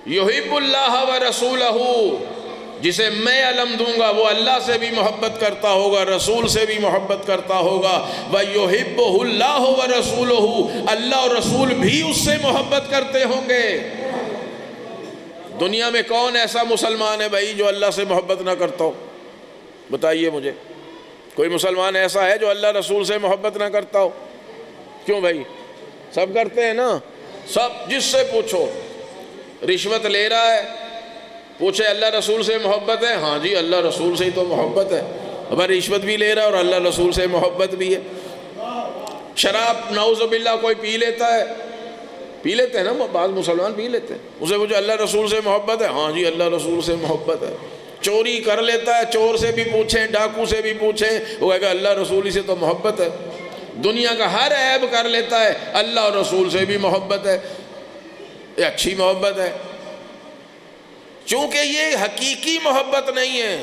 یحب اللہ و رسولہ، جسے میں علم دوں گا وہ اللہ سے بھی محبت کرتا ہوگا، رسول سے بھی محبت کرتا ہوگا۔ وَيُحِبُّهُ اللَّهُ وَرَسُولُهُ، اللہ اور رسول بھی اس سے محبت کرتے ہوں گے۔ دنیا میں کون ایسا مسلمان ہے بھائی جو اللہ سے محبت نہ کرتا ہو؟ بتائیے مجھے، کوئی مسلمان ایسا ہے جو اللہ رسول سے محبت نہ کرتا ہو؟ کیوں بھائی؟ سب کرتے ہیں نا، سب۔ جس سے پوچھو رشوت لے رہا ہے، پوچھے اللہ رسول سے محبت ہے؟ ہاں جی اللہ رسول سے ہی تو محبت ہے۔ اب رشوت بھی لے رہا ہے اور اللہ رسول سے محبت بھی ہے۔ شراب نعوذ باللہ کوئی پی لیتا ہے، پی لیتے ہیں نا، بعض مسلمان پی لیتے ہیں، اسے پوچھے اللہ رسول سے محبت ہے؟ ہاں جی اللہ رسول سے محبت ہے۔ چوری کر لیتا ہے، چور سے بھی پوچھیں، ڈاکو سے بھی پوچھیں، وہ کہے گا اللہ رسول سے تو محبت ہے۔ دنیا کا ہر عیب کر لیتا ہے، اللہ اور رسول سے بھی محبت ہے، یہ اچھی محبت ہے۔ چونکہ یہ حقیقی محبت نہیں ہے،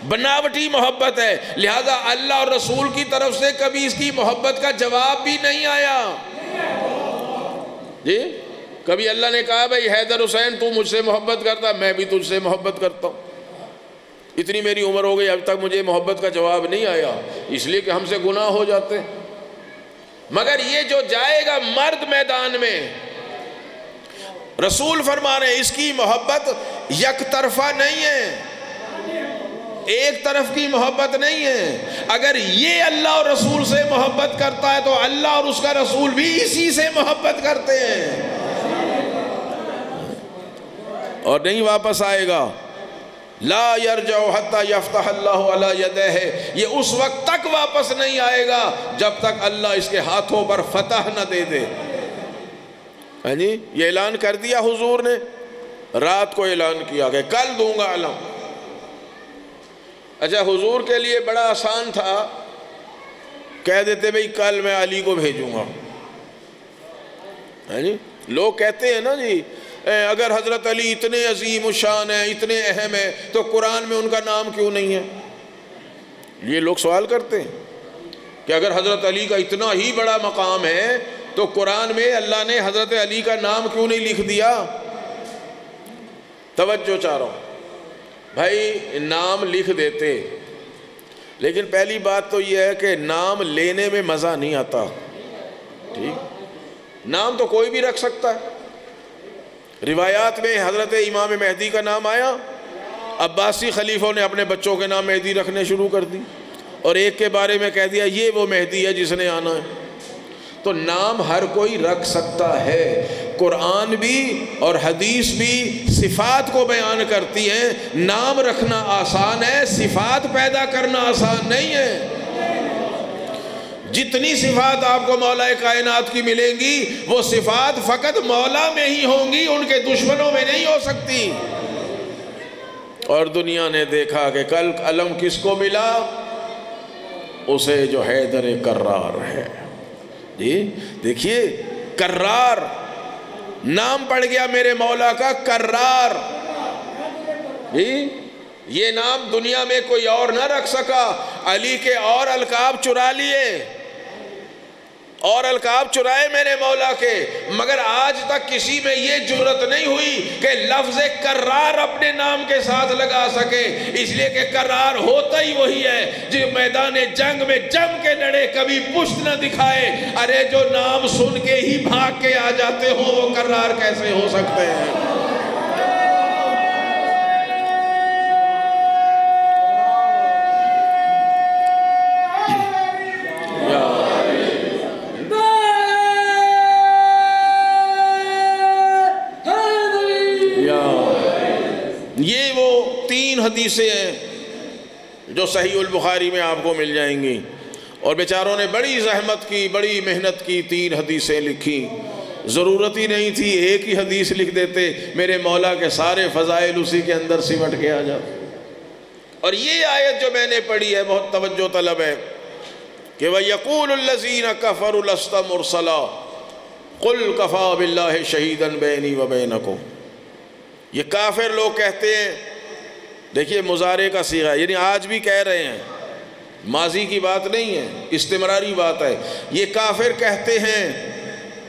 بناوٹی محبت ہے، لہذا اللہ اور رسول کی طرف سے کبھی اس کی محبت کا جواب بھی نہیں آیا۔ جی کبھی اللہ نے کہا بھائی حیدر حسین تو مجھ سے محبت کرتا، میں بھی تجھ سے محبت کرتا ہوں، اتنی میری عمر ہو گئی اب تک مجھے محبت کا جواب نہیں آیا، اس لیے کہ ہم سے گناہ ہو جاتے۔ مگر یہ جو جائے گا مرد میدان میں، رسول فرما رہے ہیں اس کی محبت یک طرفہ نہیں ہے، ایک طرف کی محبت نہیں ہے۔ اگر یہ اللہ اور رسول سے محبت کرتا ہے تو اللہ اور اس کا رسول بھی اسی سے محبت کرتے ہیں، اور نہیں واپس آئے گا۔ لا یرجع حتی یفتح اللہ علی یدہ، یہ اس وقت تک واپس نہیں آئے گا جب تک اللہ اس کے ہاتھوں پر فتح نہ دے دے۔ جی یہ اعلان کر دیا حضور نے، رات کو اعلان کیا کہ کل دوں گا علم۔ اچھا حضور کے لیے بڑا آسان تھا، کہہ دیتے بھئی کل میں علی کو بھیجوں گا۔ جی لوگ کہتے ہیں نا جی اگر حضرت علی اتنے عظیم الشان ہیں، اتنے اہم ہیں، تو قرآن میں ان کا نام کیوں نہیں ہے؟ یہ لوگ سوال کرتے ہیں کہ اگر حضرت علی کا اتنا ہی بڑا مقام ہے تو قرآن میں اللہ نے حضرت علی کا نام کیوں نہیں لکھ دیا؟ توجہ چاہ رہا ہوں بھائی، نام لکھ دیتے، لیکن پہلی بات تو یہ ہے کہ نام لینے میں مزہ نہیں آتا۔ ٹھیک، نام تو کوئی بھی رکھ سکتا ہے۔ روایات میں حضرت امام مہدی کا نام آیا، عباسی خلیفوں نے اپنے بچوں کے نام مہدی رکھنے شروع کر دی، اور ایک کے بارے میں کہہ دیا یہ وہ مہدی ہے جس نے آنا ہے۔ تو نام ہر کوئی رکھ سکتا ہے۔ قرآن بھی اور حدیث بھی صفات کو بیان کرتی ہیں، نام رکھنا آسان ہے، صفات پیدا کرنا آسان نہیں ہے۔ جتنی صفات آپ کو مولا کائنات کی ملیں گی وہ صفات فقط مولا میں ہی ہوں گی، ان کے دشمنوں میں نہیں ہو سکتی۔ اور دنیا نے دیکھا کہ کل علم کس کو ملا؟ اسے جو حیدر کرار ہے۔ جی دیکھیے کرار نام پڑ گیا میرے مولا کا، کرار۔ جی یہ نام دنیا میں کوئی اور نہ رکھ سکا، علی کے اور القاب چرا لیے اور القاب چرائے میرے مولا کے، مگر آج تک کسی میں یہ جرت نہیں ہوئی کہ لفظ کرار اپنے نام کے ساتھ لگا سکے، اس لیے کہ کرار ہوتا ہی وہی ہے جو میدان جنگ میں جم کے لڑے، کبھی پشت نہ دکھائے۔ ارے جو نام سن کے ہی بھاگ کے آ جاتے ہوں وہ کرار کیسے ہو سکتے ہیں؟ یہ وہ 3 حدیثیں ہیں جو صحیح البخاری میں آپ کو مل جائیں گی، اور بیچاروں نے بڑی زحمت کی، بڑی محنت کی، 3 حدیثیں لکھی۔ ضرورت ہی نہیں تھی ایک ہی حدیث لکھ دیتے، میرے مولا کے سارے فضائل اسی کے اندر سمٹ کے آ جاتے۔ اور یہ آیت جو میں نے پڑھی ہے بہت توجہ طلب ہے کہ وَيَقُولُ الَّذِينَ كَفَرُوا لَسْتَ مُرْسَلًا قُلْ كَفَىٰ بِاللَّهِ شَهِيدًا بَيْنِي وَبَيْنَكُمْ۔ یہ کافر لوگ کہتے ہیں، دیکھیے مضارع کا صیغہ، یعنی آج بھی کہہ رہے ہیں، ماضی کی بات نہیں ہے، استمراری بات ہے۔ یہ کافر کہتے ہیں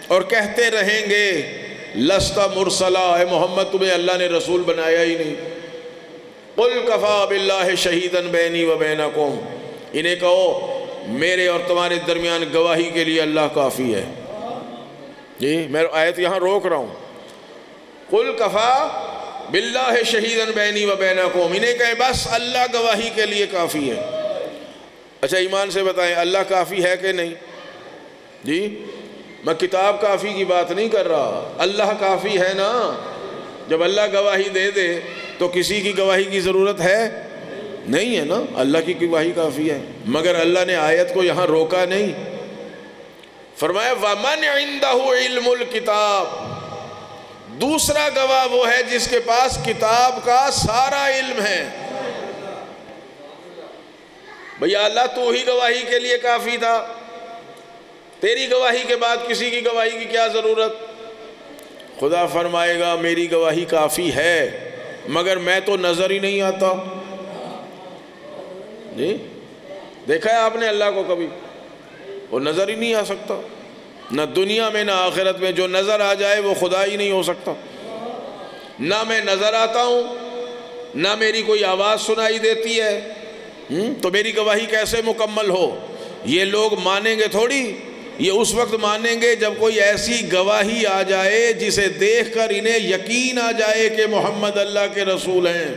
اور کہتے رہیں گے لست مرسلا، اے محمد تمہیں اللہ نے رسول بنایا ہی نہیں۔ قل کفا باللہ شہیدا بینی و بینکم، انہیں کہو میرے اور تمہارے درمیان گواہی کے لیے اللہ کافی ہے۔ جی میں آیت یہاں روک رہا ہوں، قل کفا باللہ شہیدا بینی و بینکم، انہیں کہیں بس اللہ گواہی کے لیے کافی ہے۔ اچھا ایمان سے بتائیں اللہ کافی ہے کہ نہیں؟ جی میں کتاب کافی کی بات نہیں کر رہا، اللہ کافی ہے نا۔ جب اللہ گواہی دے دے تو کسی کی گواہی کی ضرورت ہے نہیں ہے نا، اللہ کی گواہی کافی ہے۔ مگر اللہ نے آیت کو یہاں روکا نہیں، فرمایا وَمَنْ عِنْدَهُ عِلْمُ الْكِتَابِ، دوسرا گواہ وہ ہے جس کے پاس کتاب کا سارا علم ہے۔ بھیا اللہ تو ہی گواہی کے لیے کافی تھا، تیری گواہی کے بعد کسی کی گواہی کی کیا ضرورت؟ خدا فرمائے گا میری گواہی کافی ہے مگر میں تو نظر ہی نہیں آتا۔ جی دیکھا ہے آپ نے اللہ کو کبھی؟ وہ نظر ہی نہیں آ سکتا، نہ دنیا میں نہ آخرت میں۔ جو نظر آ جائے وہ خدا ہی نہیں ہو سکتا۔ نہ میں نظر آتا ہوں نہ میری کوئی آواز سنائی دیتی ہے، تو میری گواہی کیسے مکمل ہو؟ یہ لوگ مانیں گے تھوڑی، یہ اس وقت مانیں گے جب کوئی ایسی گواہی آ جائے جسے دیکھ کر انہیں یقین آ جائے کہ محمد اللہ کے رسول ہیں۔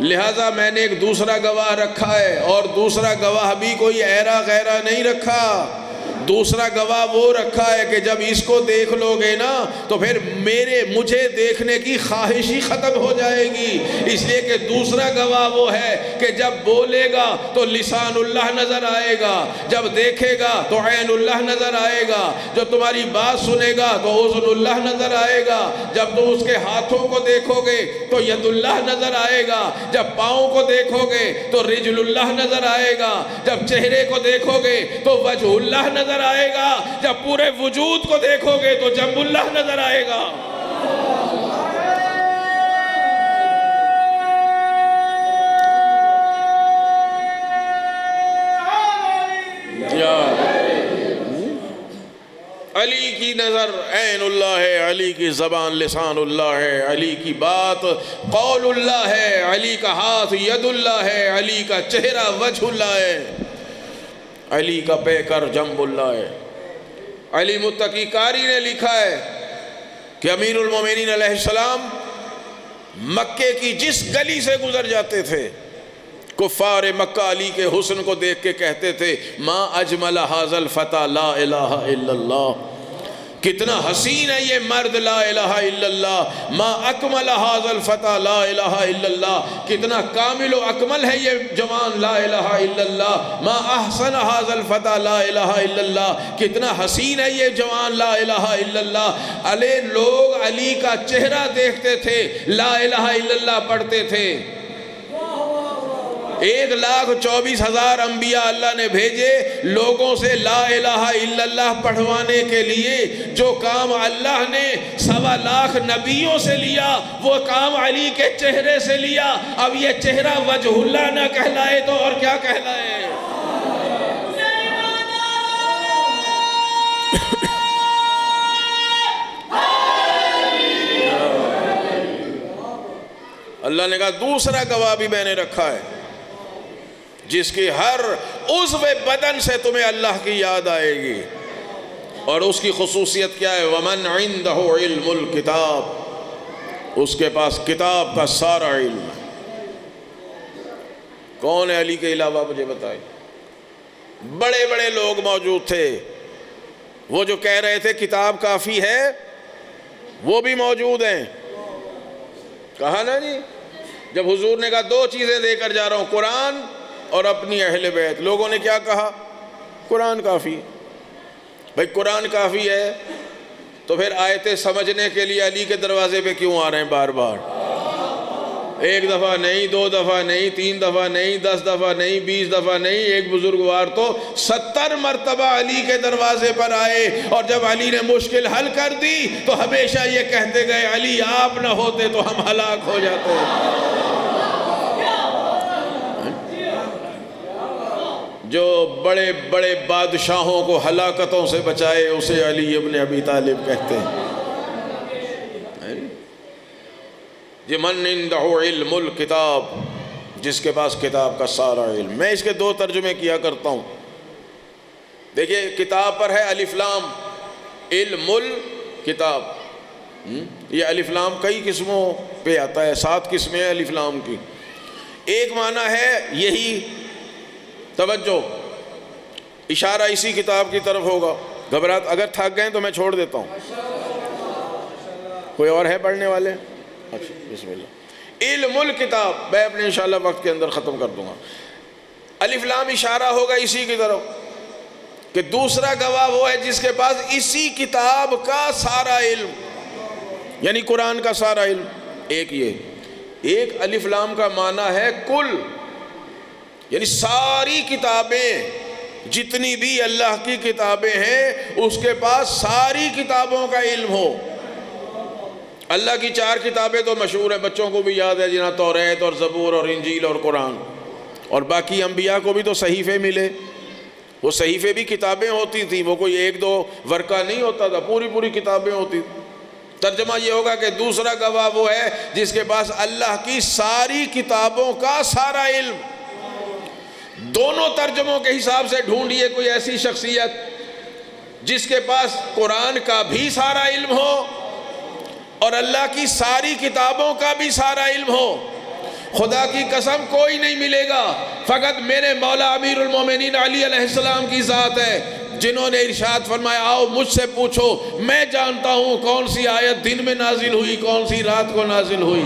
لہٰذا میں نے ایک دوسرا گواہ رکھا ہے، اور دوسرا گواہ بھی کوئی ایرا غیرہ نہیں رکھا، دوسرا گواہ وہ رکھا ہے کہ جب اس کو دیکھ لو گے نا تو پھر مجھے دیکھنے کی خواہش ہی ختم ہو جائے گی۔ اس لیے کہ دوسرا گواہ وہ ہے کہ جب بولے گا تو لسان اللہ نظر آئے گا، جب دیکھے گا تو عین اللہ نظر آئے گا، جب تمہاری بات سنے گا تو اذن اللہ نظر آئے گا، جب تم اس کے ہاتھوں کو دیکھو گے تو ید اللہ نظر آئے گا، جب پاؤں کو دیکھو گے تو رجل اللہ نظر آئے گا، جب چہرے کو دیکھو گے تو وجہ اللہ نظر آئے گا، جب پورے وجود کو دیکھو گے تو جنب اللہ نظر آئے گا۔ علی کی نظر عین اللہ ہے، علی کی زبان لسان اللہ ہے، علی کی بات قول اللہ ہے، علی کا ہاتھ ید اللہ ہے، علی کا چہرہ وجہ اللہ ہے، علی کا پیکر جنب اللہ ہے۔ علی متقی قاری نے لکھا ہے کہ امیر المومنین علیہ السلام مکے کی جس گلی سے گزر جاتے تھے کفار مکہ علی کے حسن کو دیکھ کے کہتے تھے ما اجمل ھذا الفتى لا الہ الا اللہ، کتنا حسین ہے یہ مرد لا الہ الا اللہ، ما اکمل ھذا الفتى لا الہ الا اللہ، کتنا کامل و اکمل ہے یہ جوان لا الہ الا اللہ، ما احسن ھذا الفتى لا الہ الا اللہ، کتنا حسین ہے یہ جوان لا الہ الا اللہ۔ علی لوگ علی کا چہرہ دیکھتے تھے، لا الہ الا اللہ پڑھتے تھے۔ 1,24,000 انبیاء اللہ نے بھیجے لوگوں سے لا الہ الا اللہ پڑھوانے کے لیے، جو کام اللہ نے 1.25 لاکھ نبیوں سے لیا وہ کام علی کے چہرے سے لیا۔ اب یہ چہرہ وجہ اللہ نہ کہلائے تو اور کیا کہلائے؟ اللہ نے کہا دوسرا گواہ بھی میں نے رکھا ہے جس کی ہر عضو بدن سے تمہیں اللہ کی یاد آئے گی، اور اس کی خصوصیت کیا ہے؟ وَمَنْ عِنْدَهُ عِلْمُ الْكِتَابِ، اس کے پاس کتاب کا سارا علم ہے۔ کون ہے علی کے علاوہ؟ مجھے بتائیں۔ بڑے بڑے لوگ موجود تھے، وہ جو کہہ رہے تھے کتاب کافی ہے، وہ بھی موجود ہیں۔ کہا نا جی، جب حضور نے کہا دو چیزیں دے کر جا رہا ہوں، قرآن اور اپنی اہل بیت، لوگوں نے کیا کہا؟ قرآن کافی ہے۔ بھئی قرآن کافی ہے تو پھر آیتیں سمجھنے کے لیے علی کے دروازے پہ کیوں آ رہے ہیں بار بار؟ ایک دفعہ نہیں، دو دفعہ نہیں، تین دفعہ نہیں، 10 دفعہ نہیں، 20 دفعہ نہیں، ایک بزرگوار تو 70 مرتبہ علی کے دروازے پر آئے، اور جب علی نے مشکل حل کر دی تو ہمیشہ یہ کہتے گئے علی آپ نہ ہوتے تو ہم ہلاک ہو جاتے۔ جو بڑے بڑے بادشاہوں کو ہلاکتوں سے بچائے اسے علی ابن ابی طالب کہتے ہیں۔ من عنده علم الکتاب، جس کے پاس کتاب کا سارا علم۔ میں اس کے 2 ترجمے کیا کرتا ہوں۔ دیکھیے کتاب پر ہے الف لام، علم الکتاب، یہ الف لام کئی قسموں پہ آتا ہے، 7 قسمیں ہیں الف لام کی۔ ایک معنی ہے یہی، توجہ، اشارہ اسی کتاب کی طرف ہوگا۔ گھبرات اگر تھک گئے تو میں چھوڑ دیتا ہوں۔ کوئی اور ہے پڑھنے والے؟ اچھا بسم اللہ۔ علم الکتاب میں اپنے انشاءاللہ وقت کے اندر ختم کر دوں گا۔ الف لام اشارہ ہوگا اسی کی طرف کہ دوسرا گواہ وہ ہے جس کے پاس اسی کتاب کا سارا علم، یعنی قرآن کا سارا علم۔ ایک یہ، ایک الف لام کا معنی ہے کل، یعنی ساری کتابیں، جتنی بھی اللہ کی کتابیں ہیں اس کے پاس ساری کتابوں کا علم ہو۔ اللہ کی 4 کتابیں تو مشہور ہیں، بچوں کو بھی یاد ہے جنہاں توریت اور زبور اور انجیل اور قرآن، اور باقی انبیاء کو بھی تو صحیفے ملے، وہ صحیفے بھی کتابیں ہوتی تھیں، وہ کوئی 1-2 ورقہ نہیں ہوتا تھا، پوری کتابیں ہوتی تھیں۔ ترجمہ یہ ہوگا کہ دوسرا گواہ وہ ہے جس کے پاس اللہ کی ساری کتابوں کا سارا علم۔ دونوں ترجموں کے حساب سے ڈھونڈیے کوئی ایسی شخصیت جس کے پاس قرآن کا بھی سارا علم ہو اور اللہ کی ساری کتابوں کا بھی سارا علم ہو۔ خدا کی قسم کوئی نہیں ملے گا، فقط میرے مولا امیر المومنین علی علیہ السلام کی ذات ہے جنہوں نے ارشاد فرمایا آؤ مجھ سے پوچھو، میں جانتا ہوں کون سی آیت دن میں نازل ہوئی، کون سی رات کو نازل ہوئی،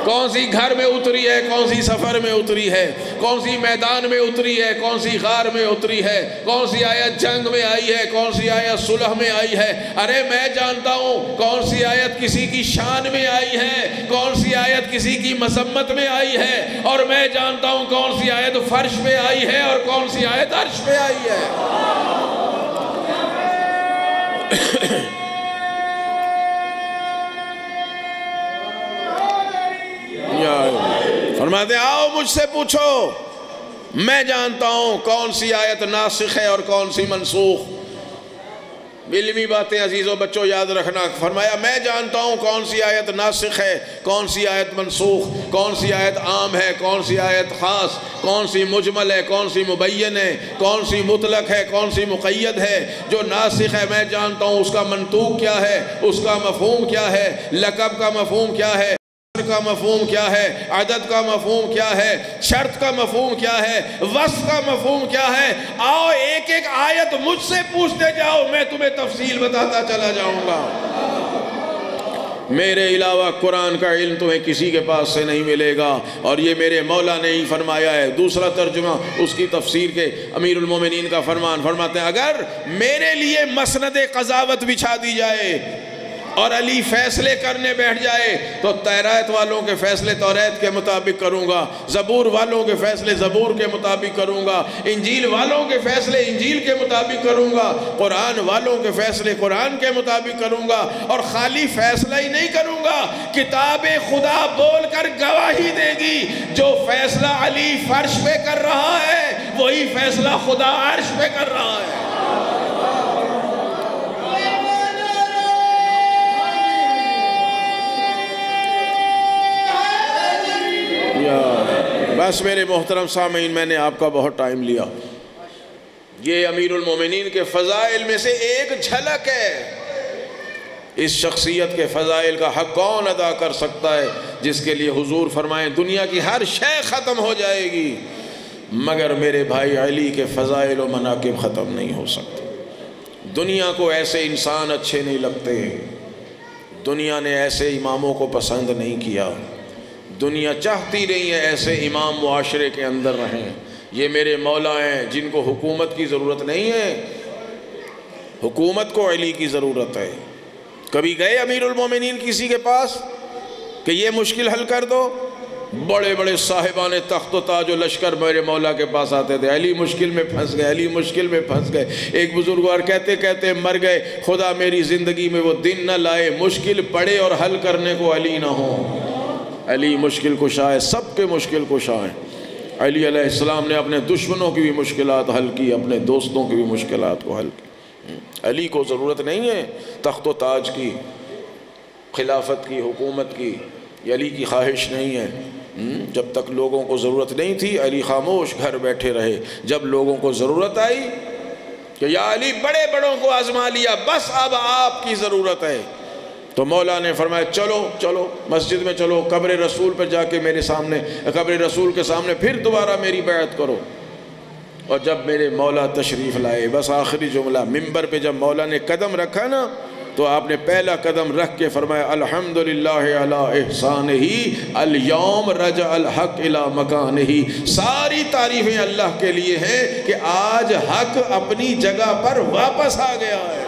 کون سی گھر میں اتری ہے، کون سی سفر میں اتری ہے، کون سی میدان میں اتری ہے، کون سی غار میں اتری ہے، کون سی آیت جنگ میں آئی ہے، کون سی آیت صلح میں آئی ہے۔ ارے میں جانتا ہوں کون سی آیت کسی کی شان میں آئی ہے، کون سی آیت کسی کی مذمت میں آئی ہے، اور میں جانتا ہوں کون سی آیت فرش پہ آئی ہے اور کون سی آیت عرش پہ آئی ہے۔ فرماتے ہیں آؤ مجھ سے پوچھو، میں جانتا ہوں کون سی آیت ناسخ ہے اور کون سی منسوخ۔ علمی باتیں عزیزوں بچوں یاد رکھنا۔ فرمایا میں جانتا ہوں کون سی آیت ناسخ ہے، کون سی آیت منسوخ، کون سی آیت عام ہے، کون سی آیت خاص، کون سی مجمل ہے، کون سی مبین ہے، کون سی مطلق ہے، کون سی مقید ہے۔ جو ناسخ ہے میں جانتا ہوں اس کا منطوق کیا ہے، اس کا مفہوم کیا ہے، لقب کا مفہوم کیا ہے، کا مفہوم کیا ہے، عدد کا مفہوم کیا ہے، شرط کا مفہوم کیا ہے، وصف کا مفہوم کیا ہے۔ آؤ ایک ایک آیت مجھ سے پوچھتے جاؤ، میں تمہیں تفصیل بتاتا چلا جاؤں گا۔ میرے علاوہ قرآن کا علم تمہیں کسی کے پاس سے نہیں ملے گا، اور یہ میرے مولا نے ہی فرمایا ہے۔ دوسرا ترجمہ اس کی تفسیر کے امیر المومنین کا فرمان، فرماتے ہیں اگر میرے لیے مسند قضاوت بچھا دی جائے اور علی فیصلے کرنے بیٹھ جائے تو توریت والوں کے فیصلے توریت کے مطابق کروں گا، زبور والوں کے فیصلے زبور کے مطابق کروں گا، انجیل والوں کے فیصلے انجیل کے مطابق کروں گا، قرآن والوں کے فیصلے قرآن کے مطابق کروں گا، اور خالی فیصلہ ہی نہیں کروں گا، کتاب خدا بول کر گواہی دے گی۔ جو فیصلہ علی فرش پہ کر رہا ہے وہی فیصلہ خدا عرش پہ کر رہا ہے۔ بس میرے محترم سامعین، میں نے آپ کا بہت ٹائم لیا۔ یہ امیر المومنین کے فضائل میں سے ایک جھلک ہے۔ اس شخصیت کے فضائل کا حق کون ادا کر سکتا ہے، جس کے لیے حضور فرمائیں دنیا کی ہر شے ختم ہو جائے گی مگر میرے بھائی علی کے فضائل و مناقب ختم نہیں ہو سکتے۔ دنیا کو ایسے انسان اچھے نہیں لگتے، دنیا نے ایسے اماموں کو پسند نہیں کیا، دنیا چاہتی نہیں ہے ایسے امام معاشرے کے اندر رہیں۔ یہ میرے مولا ہیں جن کو حکومت کی ضرورت نہیں ہے، حکومت کو علی کی ضرورت ہے۔ کبھی گئے امیر المومنین کسی کے پاس کہ یہ مشکل حل کر دو؟ بڑے بڑے صاحبان تخت و تاج و لشکر میرے مولا کے پاس آتے تھے، علی مشکل میں پھنس گئے، علی مشکل میں پھنس گئے۔ ایک بزرگوار کہتے کہتے مر گئے، خدا میری زندگی میں وہ دن نہ لائے مشکل پڑے اور حل کرنے کو علی نہ ہو۔ علی مشکل کشا ہے، سب کے مشکل کشا ہیں۔ علی علیہ السلام نے اپنے دشمنوں کی بھی مشکلات حل کی، اپنے دوستوں کی بھی مشکلات کو حل کی۔ علی کو ضرورت نہیں ہے تخت و تاج کی، خلافت کی، حکومت کی، یہ علی کی خواہش نہیں ہے۔ جب تک لوگوں کو ضرورت نہیں تھی علی خاموش گھر بیٹھے رہے، جب لوگوں کو ضرورت آئی کہ یا علی بڑے بڑوں کو آزما لیا، بس اب آپ کی ضرورت ہے، تو مولا نے فرمایا چلو چلو مسجد میں چلو، قبر رسول پر جا کے میرے سامنے، قبر رسول کے سامنے پھر دوبارہ میری بیعت کرو۔ اور جب میرے مولا تشریف لائے، بس آخری جملہ، منبر پہ جب مولا نے قدم رکھا نا تو آپ نے پہلا قدم رکھ کے فرمایا الحمدللہ علی احسانہ الیوم رجع الحق الی مکانہ۔ ساری تعریفیں اللہ کے لیے ہیں کہ آج حق اپنی جگہ پر واپس آ گیا ہے،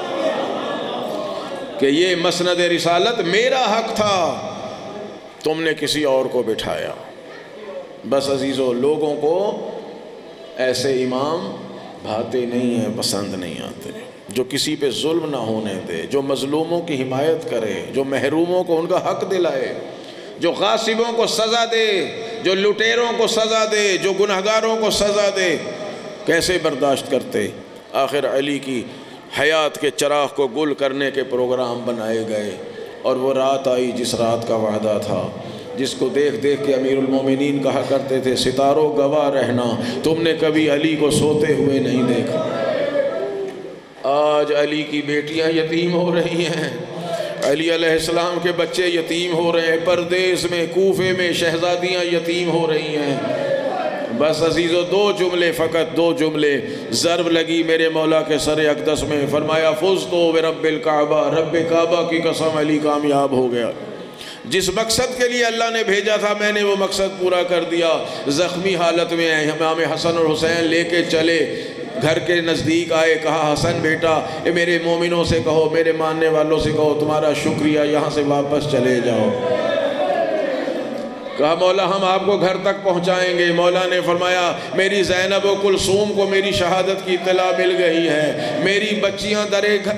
کہ یہ مسند رسالت میرا حق تھا، تم نے کسی اور کو بٹھایا۔ بس عزیزو، لوگوں کو ایسے امام بھاتے نہیں ہیں، پسند نہیں آتے، جو کسی پہ ظلم نہ ہونے دے، جو مظلوموں کی حمایت کرے، جو محروموں کو ان کا حق دلائے، جو غاصبوں کو سزا دے، جو لٹیروں کو سزا دے، جو گنہگاروں کو سزا دے۔ کیسے برداشت کرتے؟ آخر علی کی حیات کے چراغ کو گل کرنے کے پروگرام بنائے گئے، اور وہ رات آئی جس رات کا وعدہ تھا، جس کو دیکھ دیکھ کے امیر المومنین کہا کرتے تھے ستاروں گواہ رہنا، تم نے کبھی علی کو سوتے ہوئے نہیں دیکھا۔ آج علی کی بیٹیاں یتیم ہو رہی ہیں، علی علیہ السلام کے بچے یتیم ہو رہے ہیں، پردیس میں، کوفے میں شہزادیاں یتیم ہو رہی ہیں۔ بس عزیزو، دو جملے، فقط دو جملے، ضرب لگی میرے مولا کے سر اقدس میں، فرمایا فزتو برب الکعبہ، رب کعبہ کی قسم علی کامیاب ہو گیا۔ جس مقصد کے لیے اللہ نے بھیجا تھا میں نے وہ مقصد پورا کر دیا۔ زخمی حالت میں امام حسن اور حسین لے کے چلے، گھر کے نزدیک آئے، کہا حسن بیٹا میرے مومنوں سے کہو، میرے ماننے والوں سے کہو تمہارا شکریہ، یہاں سے واپس چلے جاؤ۔ کہا مولا ہم آپ کو گھر تک پہنچائیں گے۔ مولا نے فرمایا میری زینب و کلثوم کو میری شہادت کی اطلاع مل گئی ہے، میری بچیاں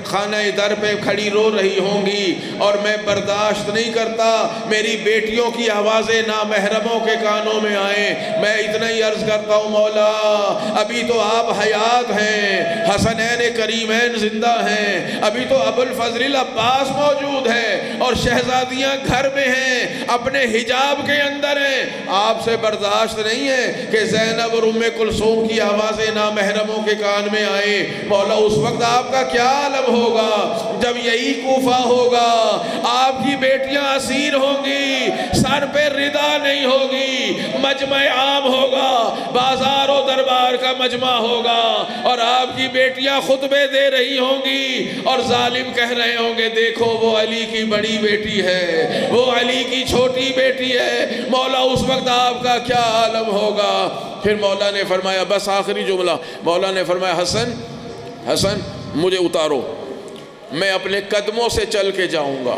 خانہ در پہ کھڑی رو رہی ہوں گی اور میں برداشت نہیں کرتا میری بیٹیوں کی آوازیں نامحرموں کے کانوں میں آئیں۔ میں اتنا ہی عرض کرتا ہوں مولا ابھی تو آپ حیات ہیں، حسنین کریمین زندہ ہیں، ابھی تو ابو الفضل العباس موجود ہے اور شہزادیاں گھر میں ہیں، اپنے حجاب کے اندر ہیں، آپ سے برداشت نہیں ہے کہ زینب اور ام کلثوم کی آوازیں نامحرموں کے کان میں آئیں۔ مولا اس وقت آپ کا کیا عالم ہوگا جب یہی کوفہ ہوگا، آپ کی بیٹیاں اسیر ہوں گی، سر پہ ردا نہیں ہوگی، مجمع عام ہوگا، بازار و دربار کا مجمع ہوگا اور آپ کی بیٹیاں خطبے دے رہی ہوں گی اور ظالم کہہ رہے ہوں گے دیکھو وہ علی کی بڑی بیٹی ہے، وہ علی کی چھوٹی بیٹی ہے۔ مولا اس وقت آپ کا کیا عالم ہوگا۔ پھر مولا نے فرمایا بس آخری جملہ، مولا نے فرمایا حسن مجھے اتارو، میں اپنے قدموں سے چل کے جاؤں گا،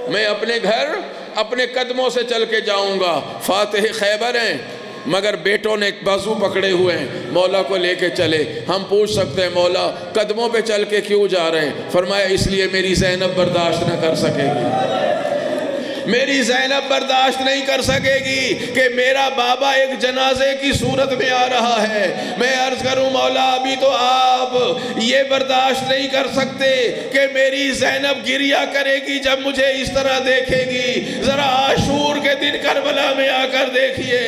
میں اپنے گھر اپنے قدموں سے چل کے جاؤں گا۔ فاتح خیبر ہیں مگر بیٹوں نے ایک بازو پکڑے ہوئے ہیں، مولا کو لے کے چلے۔ ہم پوچھ سکتے ہیں مولا قدموں پہ چل کے کیوں جا رہے ہیں؟ فرمایا اس لیے میری زینب برداشت نہ کر سکے گی، میری زینب برداشت نہیں کر سکے گی کہ میرا بابا ایک جنازے کی صورت میں آ رہا ہے۔ میں عرض کروں مولا ابھی تو آپ یہ برداشت نہیں کر سکتے کہ میری زینب گریہ کرے گی جب مجھے اس طرح دیکھے گی۔ ذرا عاشور کے دن کربلا میں آ کر دیکھیے،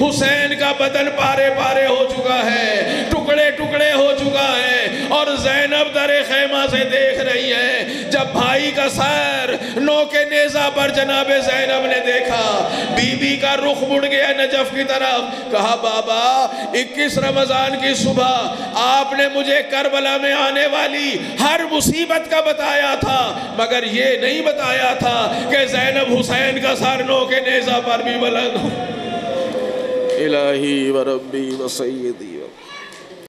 حسین کا بدن پارے پارے ہو چکا ہے، ٹکڑے ٹکڑے ہو چکا ہے، اور زینب در خیمہ سے دیکھ رہی ہے۔ جب بھائی کا سر نوک نیزہ پر جناب زینب نے دیکھا، بی بی کا رخ مڑ گیا نجف کی طرف، کہا بابا 21 رمضان کی صبح آپ نے مجھے کربلا میں آنے والی ہر مصیبت کا بتایا تھا، مگر یہ نہیں بتایا تھا کہ زینب حسین کا سر نوک نیزہ پر بھی بلند ہو۔ الہی و ربی و سیدی و